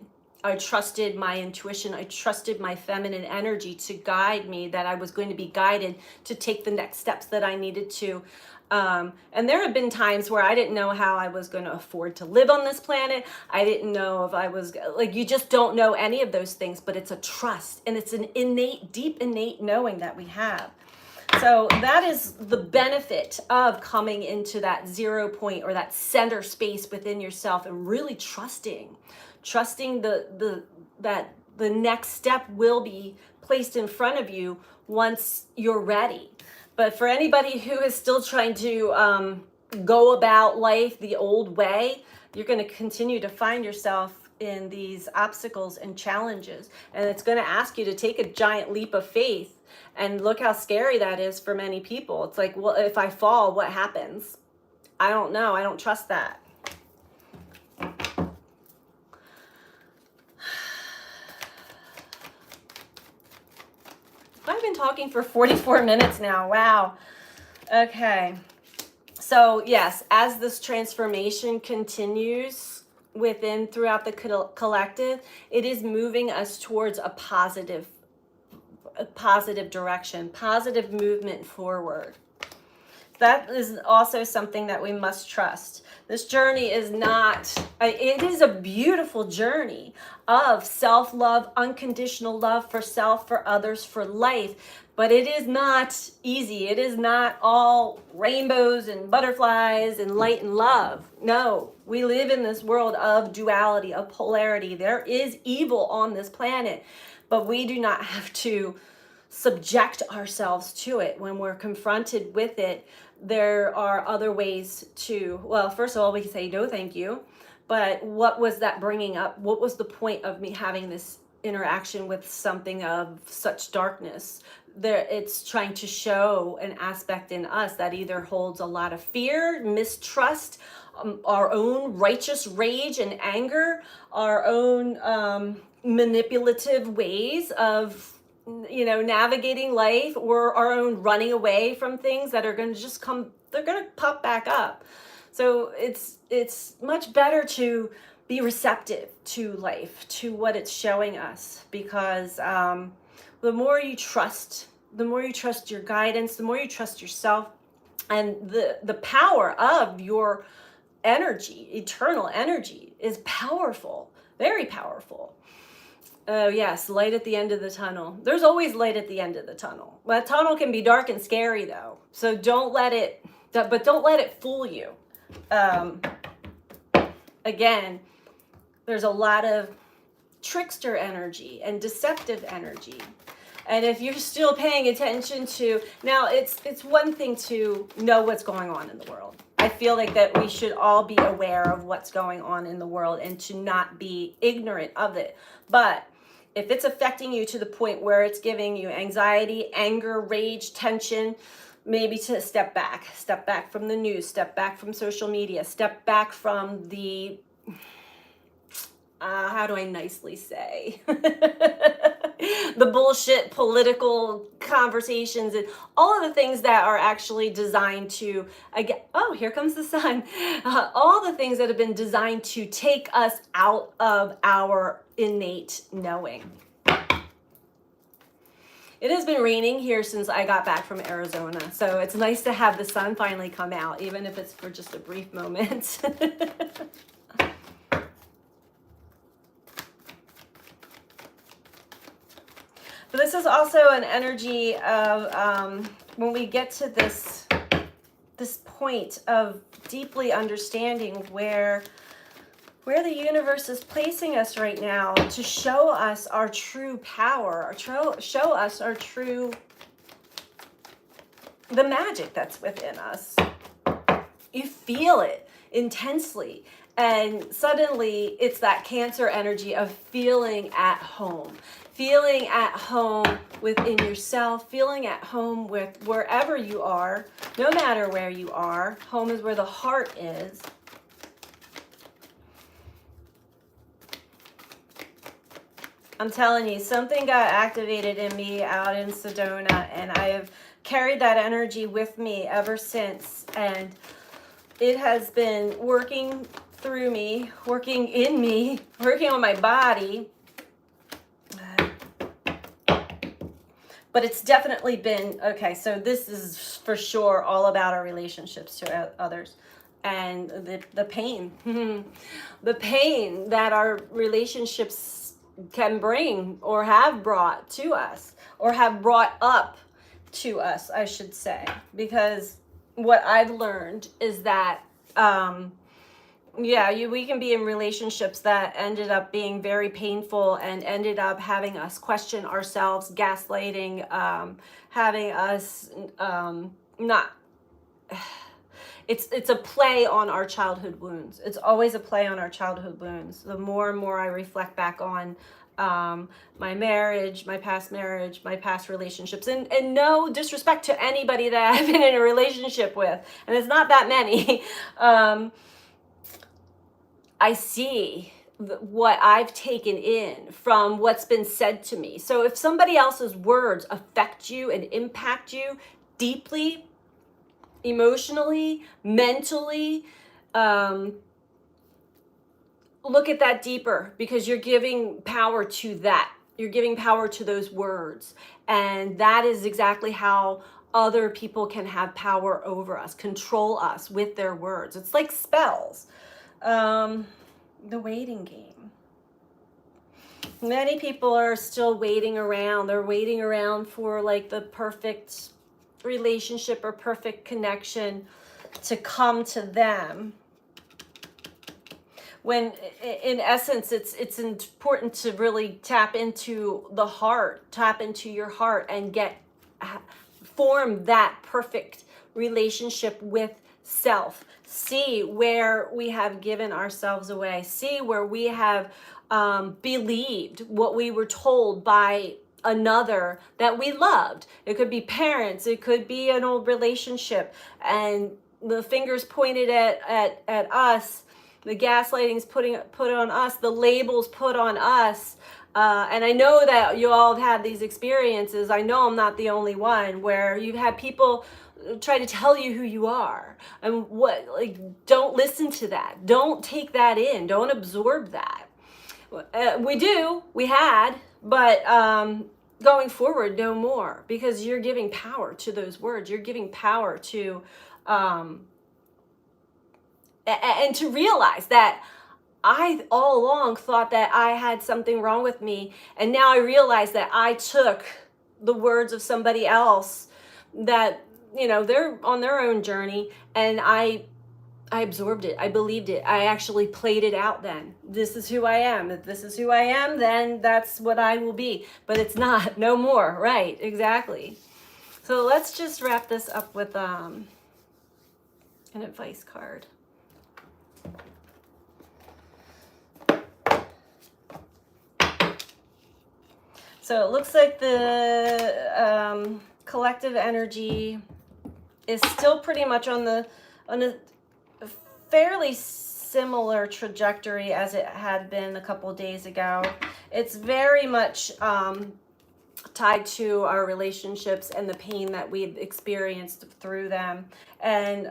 my intuition. I trusted my feminine energy to guide me, that I was going to be guided to take the next steps that I needed to. And there have been times where I didn't know how I was going to afford to live on this planet. I didn't know if I was like, you just don't know any of those things, but it's a trust, and it's an deep innate knowing that we have. So that is the benefit of coming into that 0 point or that center space within yourself and really trusting that the next step will be placed in front of you once you're ready. But for anybody who is still trying to go about life the old way, you're going to continue to find yourself in these obstacles and challenges. And it's going to ask you to take a giant leap of faith. And look how scary that is for many people. It's like, well, if I fall, what happens? I don't know. I don't trust that. I've been talking for 44 minutes now. Wow. Okay. So yes, as this transformation continues throughout the collective, it is moving us towards a positive direction, positive movement forward. That is also something that we must trust, This journey is not, it is a beautiful journey of self-love, unconditional love for self, for others, for life. But it is not easy. It is not all rainbows and butterflies and light and love. No, we live in this world of duality, of polarity. There is evil on this planet, but we do not have to subject ourselves to it. When we're confronted with it, there are other ways to, well, first of all, we can say no thank you, but what was that bringing up? What was the point of me having this interaction with something of such darkness? There, it's trying to show an aspect in us that either holds a lot of fear, mistrust, our own righteous rage and anger, our own manipulative ways of, you know, navigating life, or our own running away from things that are going to just come, they're going to pop back up. So it's much better to be receptive to life, to what it's showing us, because the more you trust your guidance, the more you trust yourself, and the power of your energy, eternal energy, is powerful, very powerful. Oh yes, light at the end of the tunnel. There's always light at the end of the tunnel. That tunnel can be dark and scary though. So don't let it fool you. Again, there's a lot of trickster energy and deceptive energy. And if you're still paying attention to, now it's one thing to know what's going on in the world. I feel like that we should all be aware of what's going on in the world and to not be ignorant of it. But if it's affecting you to the point where it's giving you anxiety, anger, rage, tension, maybe to step back from the news, step back from social media, step back from the, how do I nicely say, the bullshit political conversations and all of the things that are actually designed to, again, oh, here comes the sun, all the things that have been designed to take us out of our innate knowing. It has been raining here since I got back from Arizona, so it's nice to have the sun finally come out, even if it's for just a brief moment. But this is also an energy of when we get to this point of deeply understanding where the universe is placing us right now, to show us our true power, show us our true, the magic that's within us. You feel it intensely, and suddenly it's that Cancer energy of feeling at home within yourself, feeling at home with wherever you are, no matter where you are. Home is where the heart is. I'm telling you, something got activated in me out in Sedona, and I have carried that energy with me ever since. And it has been working through me, working in me, working on my body. But it's definitely been, okay, so this is for sure all about our relationships to others. And the pain, the pain that our relationships can bring, or have brought to us, or have brought up to us, I should say. Because what I've learned is that, we can be in relationships that ended up being very painful and ended up having us question ourselves, gaslighting, having us not... It's a play on our childhood wounds. It's always a play on our childhood wounds. The more and more I reflect back on my marriage, my past relationships, and no disrespect to anybody that I've been in a relationship with, and it's not that many, I see what I've taken in from what's been said to me. So if somebody else's words affect you and impact you deeply, emotionally, mentally, look at that deeper, because you're giving power to that. You're giving power to those words. And that is exactly how other people can have power over us, control us with their words. It's like spells. The waiting game. Many people are still waiting around. They're waiting around for like the perfect relationship or perfect connection to come to them. When in essence, it's important to really tap into the heart, tap into your heart and form that perfect relationship with self. See where we have given ourselves away. See where we have believed what we were told by another that we loved. It could be parents, it could be an old relationship, and the fingers pointed at us, the gaslighting's put on us, the labels put on us. And I know that you all have had these experiences. I know I'm not the only one where you've had people try to tell you who you are and what, like, don't listen to that. Don't take that in. Don't absorb that. We had, but going forward, no more, because you're giving power to those words. You're giving power to, and to realize that I all along thought that I had something wrong with me. And now I realize that I took the words of somebody else that, they're on their own journey, and I absorbed it. I believed it. I actually played it out then. This is who I am. If this is who I am, then that's what I will be. But it's not. No more. Right. Exactly. So let's just wrap this up with an advice card. So it looks like the collective energy is still pretty much on a fairly similar trajectory as it had been a couple days ago. It's very much tied to our relationships and the pain that we've experienced through them, and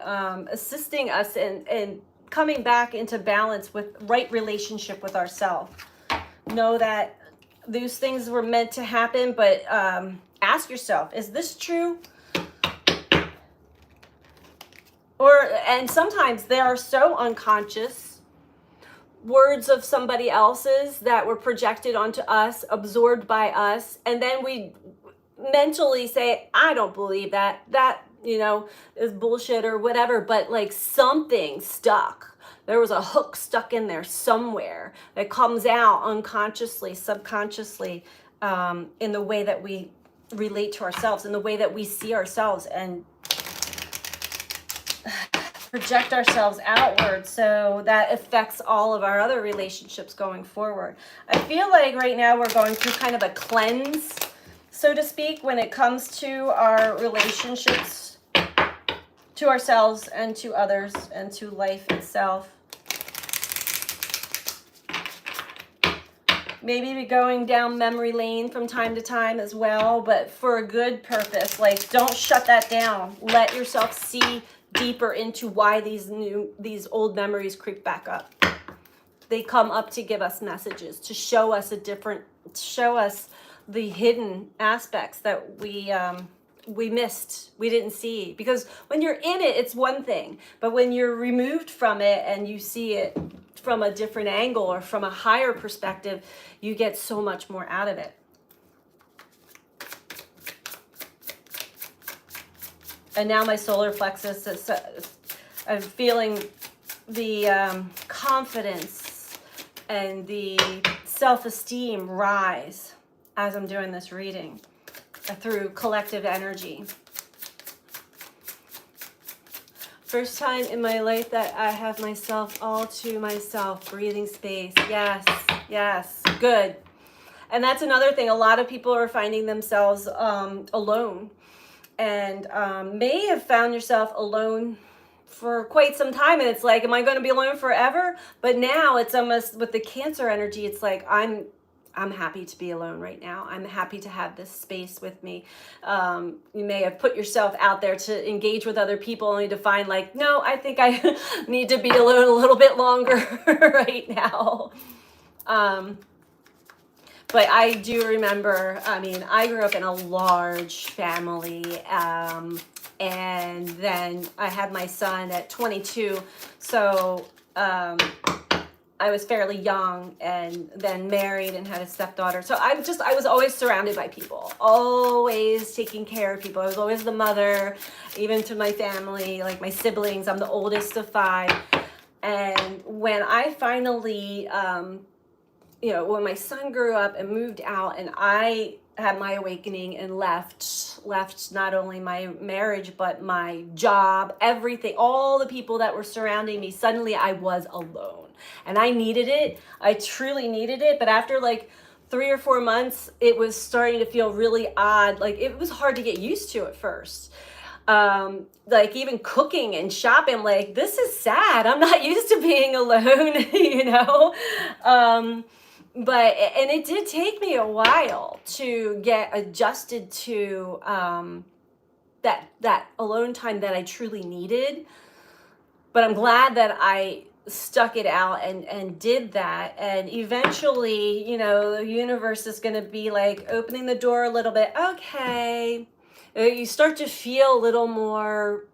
assisting us in coming back into balance with right relationship with ourselves. Know that those things were meant to happen, but ask yourself, is this true? And sometimes they are so unconscious, words of somebody else's that were projected onto us, absorbed by us, and then we mentally say, I don't believe that is bullshit or whatever, but like something stuck. There was a hook stuck in there somewhere that comes out unconsciously, subconsciously, in the way that we relate to ourselves, in the way that we see ourselves, and project ourselves outward, so that affects all of our other relationships going forward. I feel like right now we're going through kind of a cleanse, so to speak, when it comes to our relationships to ourselves and to others and to life itself. Maybe be going down memory lane from time to time as well, but for a good purpose. Like, don't shut that down. Let yourself see deeper into why these old memories creep back up. They come up to give us messages, to show us the hidden aspects that we missed, we didn't see. Because when you're in it, it's one thing, but when you're removed from it and you see it from a different angle or from a higher perspective, you get so much more out of it. And now my solar plexus is, I'm feeling the confidence and the self-esteem rise as I'm doing this reading through collective energy. First time in my life that I have myself all to myself, breathing space. Yes, yes, good. And that's another thing. A lot of people are finding themselves alone, and may have found yourself alone for quite some time, and it's like, am I going to be alone forever? But now it's almost, with the Cancer energy, it's like, I'm happy to be alone right now. I'm happy to have this space with me. You may have put yourself out there to engage with other people, only to find like, no, I think I need to be alone a little bit longer right now. But I do remember, I mean, I grew up in a large family. And then I had my son at 22. So I was fairly young, and then married and had a stepdaughter. So I was always surrounded by people, always taking care of people. I was always the mother, even to my family, like my siblings. I'm the oldest of 5. And when I finally, when my son grew up and moved out, and I had my awakening and left not only my marriage, but my job, everything, all the people that were surrounding me, suddenly I was alone. And I needed it. I truly needed it. But after like 3 or 4 months, it was starting to feel really odd. Like it was hard to get used to at first. Like even cooking and shopping, like, this is sad. I'm not used to being alone, But, and it did take me a while to get adjusted to that alone time that I truly needed. But I'm glad that I stuck it out and did that. And eventually, the universe is going to be like opening the door a little bit. Okay. You start to feel a little more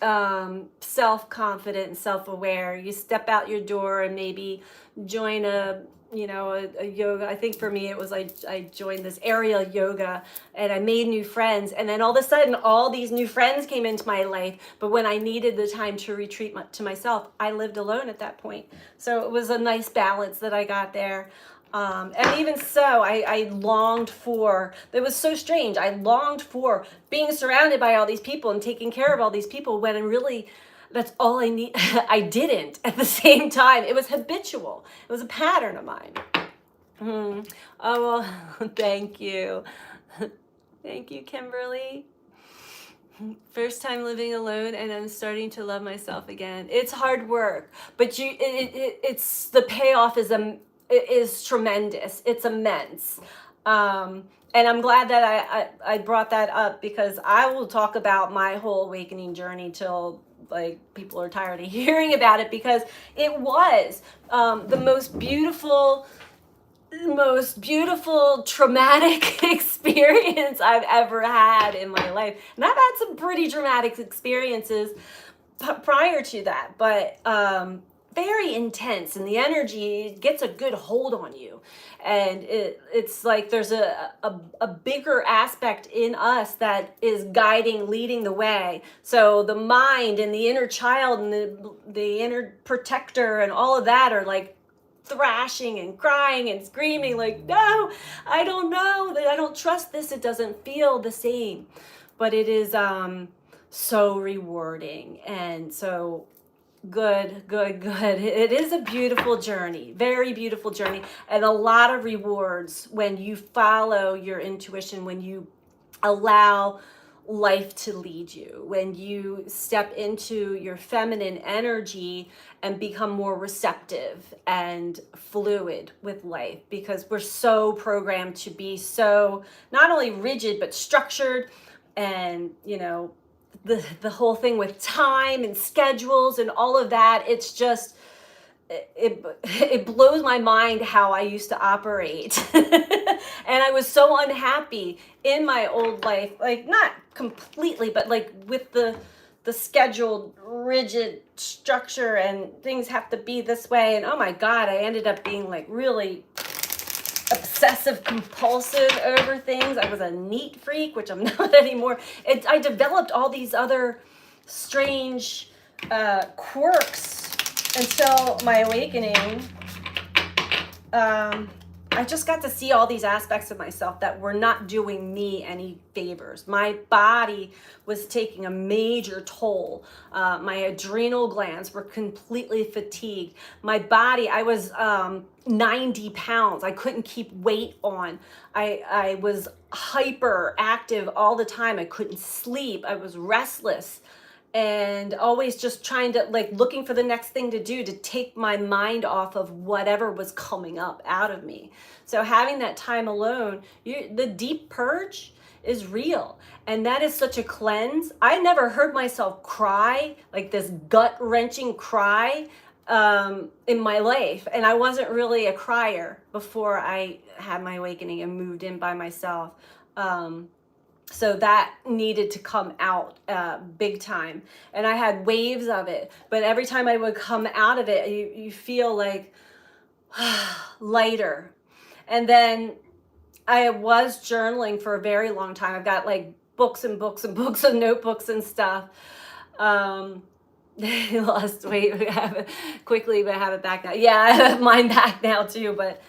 self-confident and self-aware. You step out your door and maybe join a yoga. I think for me it was I joined this aerial yoga, and I made new friends, and then all of a sudden all these new friends came into my life. But when I needed the time to retreat to myself, I lived alone at that point. So it was a nice balance that I got there. And even so, I longed for, it was so strange, I longed for being surrounded by all these people and taking care of all these people, when really that's all I need. I didn't at the same time. It was habitual. It was a pattern of mine. Oh, well, thank you. Thank you, Kimberly. First time living alone, and I'm starting to love myself again. It's hard work, but it's the payoff is tremendous. It's immense. And I'm glad that I brought that up, because I will talk about my whole awakening journey till like people are tired of hearing about it, because it was the most beautiful traumatic experience I've ever had in my life. And I've had some pretty dramatic experiences prior to that, but very intense, and the energy gets a good hold on you. And it's like there's a bigger aspect in us that is guiding, leading the way. So the mind and the inner child and the inner protector and all of that are like thrashing and crying and screaming, like, no, I don't know, I don't trust this, it doesn't feel the same. But it is so rewarding, and so good. It is a beautiful journey, very beautiful journey, and a lot of rewards when you follow your intuition, when you allow life to lead you, when you step into your feminine energy and become more receptive and fluid with life, because we're so programmed to be so not only rigid but structured, and the whole thing with time and schedules and all of that. It's just it blows my mind how I used to operate. And I was so unhappy in my old life, like not completely, but like with the scheduled rigid structure, and things have to be this way. And oh my God, I ended up being like really obsessive compulsive over things. I was a neat freak, which I'm not anymore. I developed all these other strange quirks until my awakening. I just got to see all these aspects of myself that were not doing me any favors. My body was taking a major toll. My adrenal glands were completely fatigued. My body, I was 90 pounds. I couldn't keep weight on. I was hyper active all the time. I couldn't sleep. I was restless, and always just trying to, like, looking for the next thing to do to take my mind off of whatever was coming up out of me. So having that time alone, the deep purge is real. And that is such a cleanse. I never heard myself cry, like this gut-wrenching cry, in my life. And I wasn't really a crier before I had my awakening and moved in by myself. So that needed to come out big time. And I had waves of it. But every time I would come out of it, you feel like lighter. And then I was journaling for a very long time. I've got like books and books and books and notebooks and stuff. Lost weight, we have it quickly, but I have it back now. Yeah, I have mine back now too. But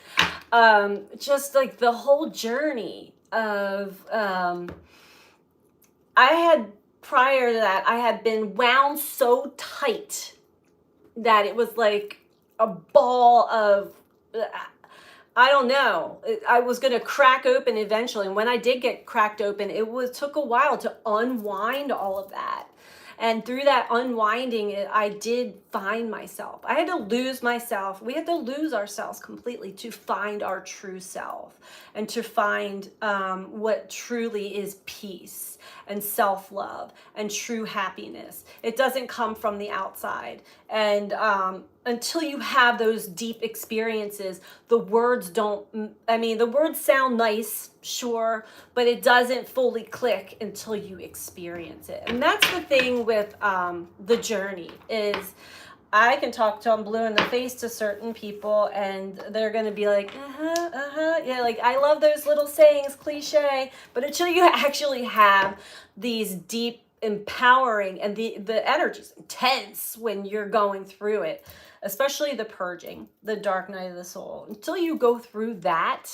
just like the whole journey of, I had, prior to that, I had been wound so tight that it was like a ball of, I don't know. I was going to crack open eventually. And when I did get cracked open, took a while to unwind all of that. And through that unwinding, I did find myself. I had to lose myself. We had to lose ourselves completely to find our true self and to find what truly is peace and self-love and true happiness. It doesn't come from the outside. And until you have those deep experiences, the words the words sound nice, sure, but it doesn't fully click until you experience it. And that's the thing with the journey is I can talk till I'm blue in the face to certain people and they're going to be like, yeah, like I love those little sayings, cliche, but until you actually have these deep empowering, and the energy's intense when you're going through it, especially the purging, the dark night of the soul. Until you go through that,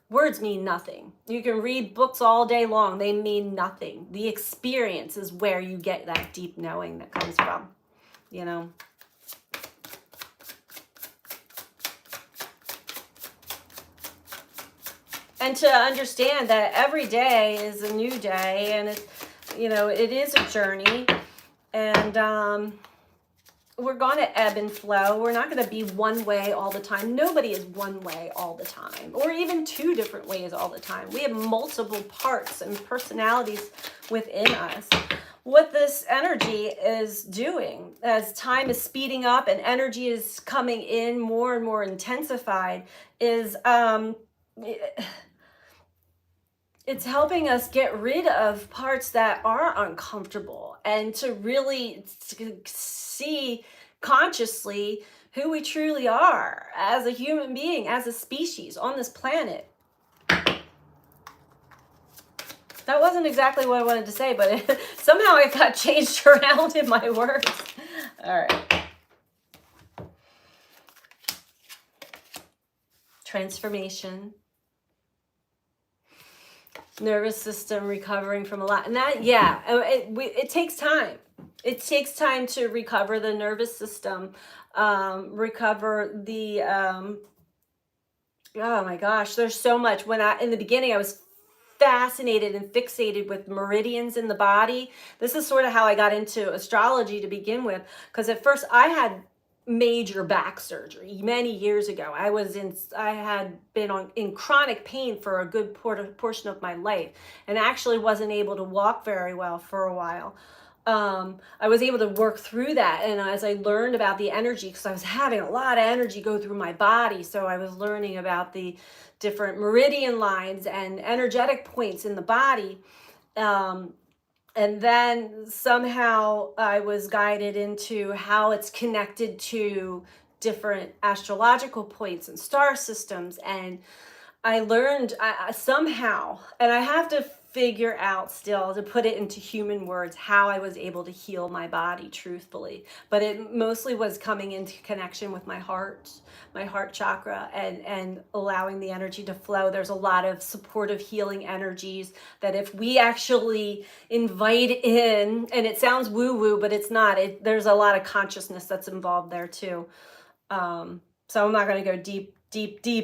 words mean nothing. You can read books all day long. They mean nothing. The experience is where you get that deep knowing that comes from, you know. And to understand that every day is a new day, and it is a journey, and we're going to ebb and flow. We're not going to be one way all the time. Nobody is one way all the time, or even two different ways all the time. We have multiple parts and personalities within us. What this energy is doing as time is speeding up and energy is coming in more and more intensified is it's helping us get rid of parts that are uncomfortable and to really see consciously who we truly are as a human being, as a species on this planet. That wasn't exactly what I wanted to say, but somehow it got changed around in my words. All right. Transformation. Nervous system recovering from a lot. And that, yeah, it takes time. It takes time to recover the nervous system, recover the, oh my gosh, there's so much. In the beginning, I was fascinated and fixated with meridians in the body. This is sort of how I got into astrology to begin with, because at first I had major back surgery many years ago. I had been in chronic pain for a good portion of my life, and actually wasn't able to walk very well for a while. I was able to work through that, and as I learned about the energy, because I was having a lot of energy go through my body, so I was learning about the different meridian lines and energetic points in the body. And then somehow I was guided into how it's connected to different astrological points and star systems. And I learned somehow, and I have to figure out still to put it into human words, how I was able to heal my body truthfully. But it mostly was coming into connection with my heart chakra, and allowing the energy to flow. There's a lot of supportive healing energies that if we actually invite in, and it sounds woo-woo, but it's not. There's a lot of consciousness that's involved there too. So I'm not going to go deep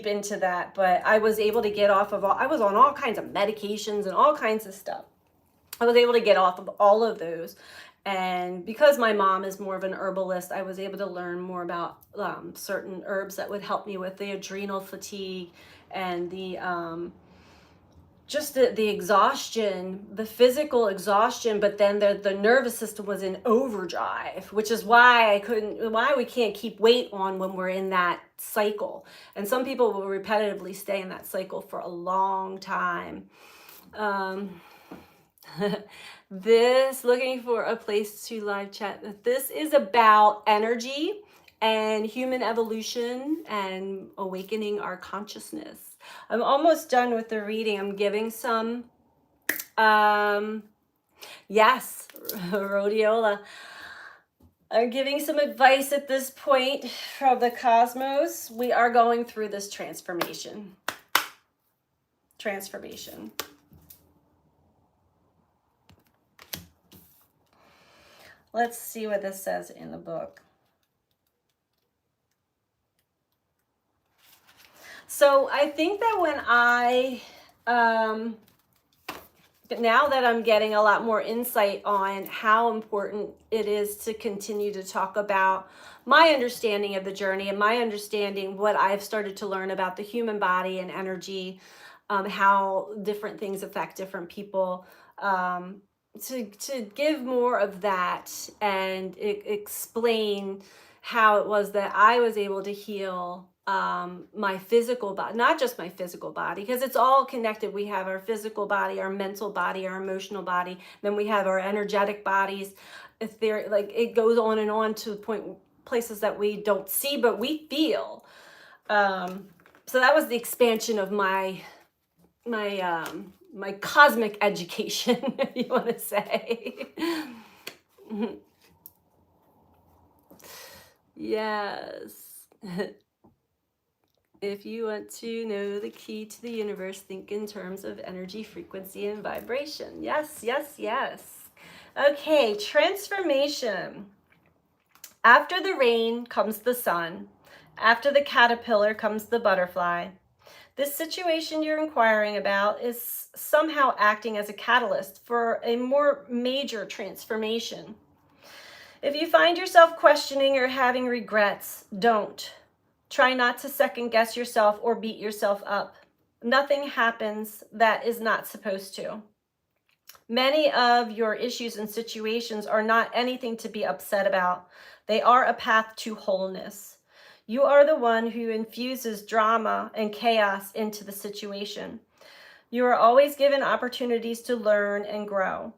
into that, but I was able to get off of I was on all kinds of medications and all kinds of stuff. I was able to get off of all of those. And because my mom is more of an herbalist, I was able to learn more about certain herbs that would help me with the adrenal fatigue and the just the exhaustion, the physical exhaustion, but then the nervous system was in overdrive, which is why why we can't keep weight on when we're in that cycle. And some people will repetitively stay in that cycle for a long time. Um, this, looking for a place to live chat. This is about energy and human evolution and awakening our consciousness. I'm almost done with the reading. I'm giving some, yes, Rhodiola. I'm giving some advice at this point from the cosmos. We are going through this transformation. Let's see what this says in the book. So I think that when now that I'm getting a lot more insight on how important it is to continue to talk about my understanding of the journey and my understanding what I've started to learn about the human body and energy, how different things affect different people, to give more of that and explain how it was that I was able to heal my physical body, not just my physical body, because it's all connected. We have our physical body, our mental body, our emotional body, then we have our energetic bodies. Like it goes on and on to places that we don't see but we feel. So that was the expansion of my cosmic education, if you want to say. Yes. If you want to know the key to the universe, think in terms of energy, frequency, and vibration. Yes, yes, yes. Okay, transformation. After the rain comes the sun. After the caterpillar comes the butterfly. This situation you're inquiring about is somehow acting as a catalyst for a more major transformation. If you find yourself questioning or having regrets, don't. Try not to second guess yourself or beat yourself up. Nothing happens that is not supposed to. Many of your issues and situations are not anything to be upset about. They are a path to wholeness. You are the one who infuses drama and chaos into the situation. You are always given opportunities to learn and grow.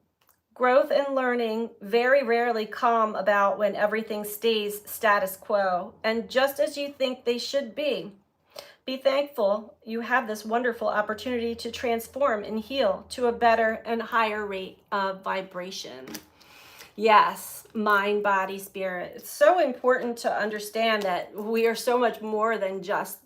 Growth and learning very rarely come about when everything stays status quo and just as you think they should be. Be thankful you have this wonderful opportunity to transform and heal to a better and higher rate of vibration. Yes, mind, body, spirit. It's so important to understand that we are so much more than just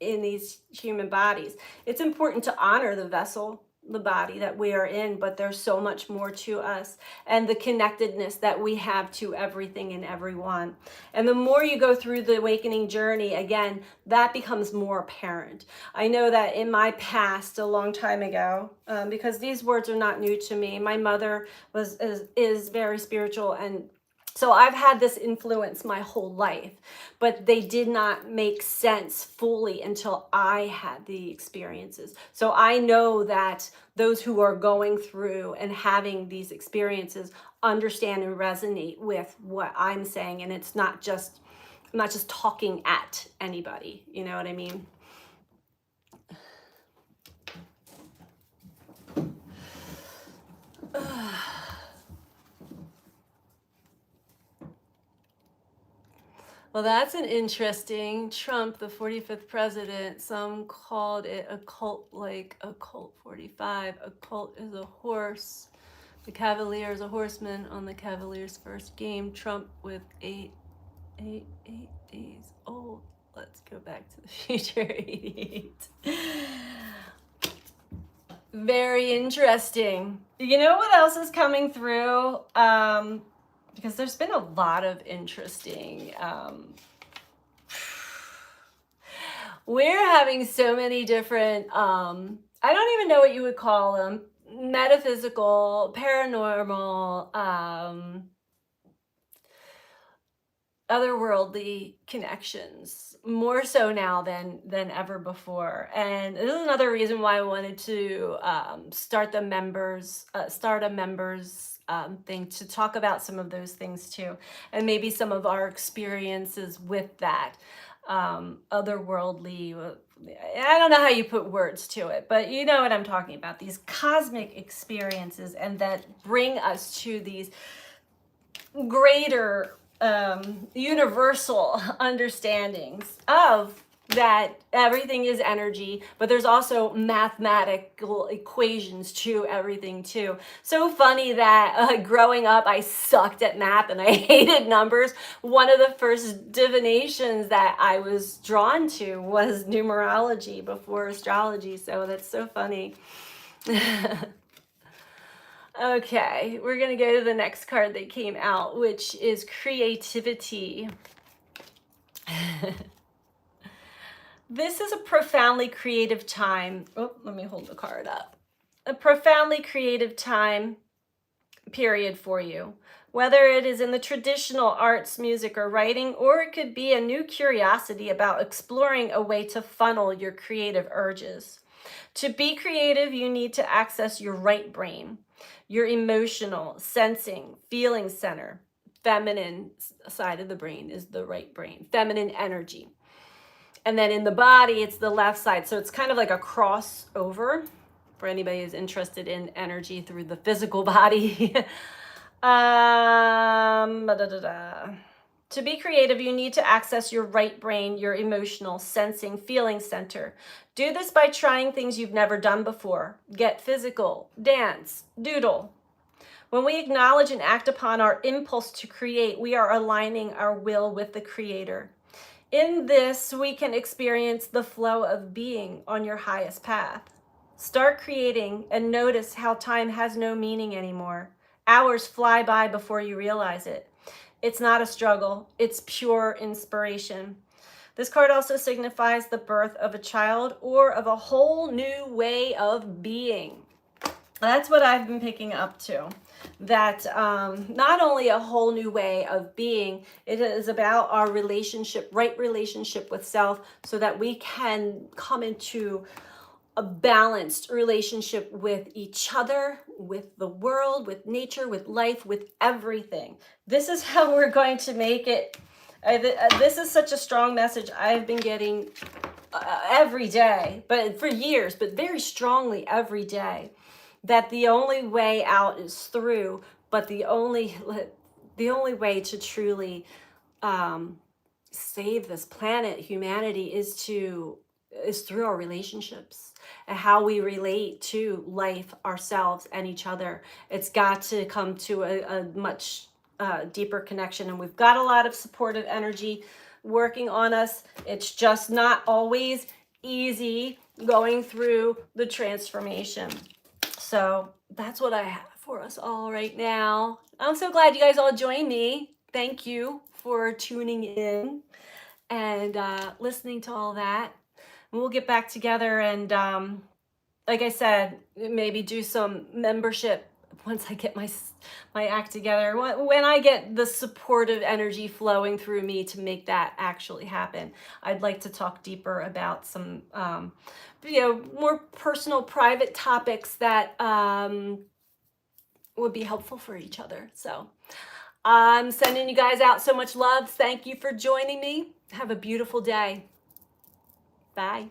in these human bodies. It's important to honor the vessel, the body that we are in, but there's so much more to us and the connectedness that we have to everything and everyone. And the more you go through the awakening journey, again, that becomes more apparent. I know that in my past, a long time ago, because these words are not new to me, my mother is very spiritual, and so I've had this influence my whole life, but they did not make sense fully until I had the experiences. So I know that those who are going through and having these experiences understand and resonate with what I'm saying. And I'm not just talking at anybody. You know what I mean? Well, that's an interesting Trump, the 45th president. Some called it a cult, like a Colt 45. A colt is a horse. The Cavalier is a horseman on the Cavaliers' first game. Trump with eight days old. Let's go back to the future. 88. Very interesting. You know what else is coming through? Because there's been a lot of interesting, we're having so many different, I don't even know what you would call them, metaphysical, paranormal, otherworldly connections, more so now than ever before. And this is another reason why I wanted to start a members thing to talk about some of those things too, and maybe some of our experiences with that otherworldly. I don't know how you put words to it, but you know what I'm talking about. These cosmic experiences, and that bring us to these greater universal understandings of that everything is energy, but there's also mathematical equations to everything too. So funny that growing up, I sucked at math and I hated numbers. One of the first divinations that I was drawn to was numerology before astrology. So that's so funny. Okay, we're going to go to the next card that came out, which is creativity. This is a profoundly creative time. Oh, let me hold the card up. A profoundly creative time period for you. Whether it is in the traditional arts, music, or writing, or it could be a new curiosity about exploring a way to funnel your creative urges. To be creative, you need to access your right brain, your emotional, sensing, feeling center. Feminine side of the brain is the right brain, feminine energy. And then in the body, it's the left side. So it's kind of like a crossover for anybody who's interested in energy through the physical body. To be creative, you need to access your right brain, your emotional, sensing, feeling center. Do this by trying things you've never done before. Get physical, dance, doodle. When we acknowledge and act upon our impulse to create, we are aligning our will with the Creator. In this, we can experience the flow of being on your highest path. Start creating and notice how time has no meaning anymore. Hours fly by before you realize it. It's not a struggle, it's pure inspiration. This card also signifies the birth of a child or of a whole new way of being. That's what I've been picking up to. That not only a whole new way of being, it is about our relationship, right relationship with self, so that we can come into a balanced relationship with each other, with the world, with nature, with life, with everything. This is how we're going to make it. This is such a strong message I've been getting every day, but for years, but very strongly every day, that the only way out is through, but the only way to truly save this planet, humanity, is through our relationships and how we relate to life, ourselves, and each other. It's got to come to a much deeper connection, and we've got a lot of supportive energy working on us. It's just not always easy going through the transformation. So that's what I have for us all right now. I'm so glad you guys all joined me. Thank you for tuning in and listening to all that. And we'll get back together and, like I said, maybe do some membership once I get my act together. When I get the supportive energy flowing through me to make that actually happen, I'd like to talk deeper about some, more personal, private topics that would be helpful for each other. So I'm sending you guys out so much love. Thank you for joining me. Have a beautiful day. Bye.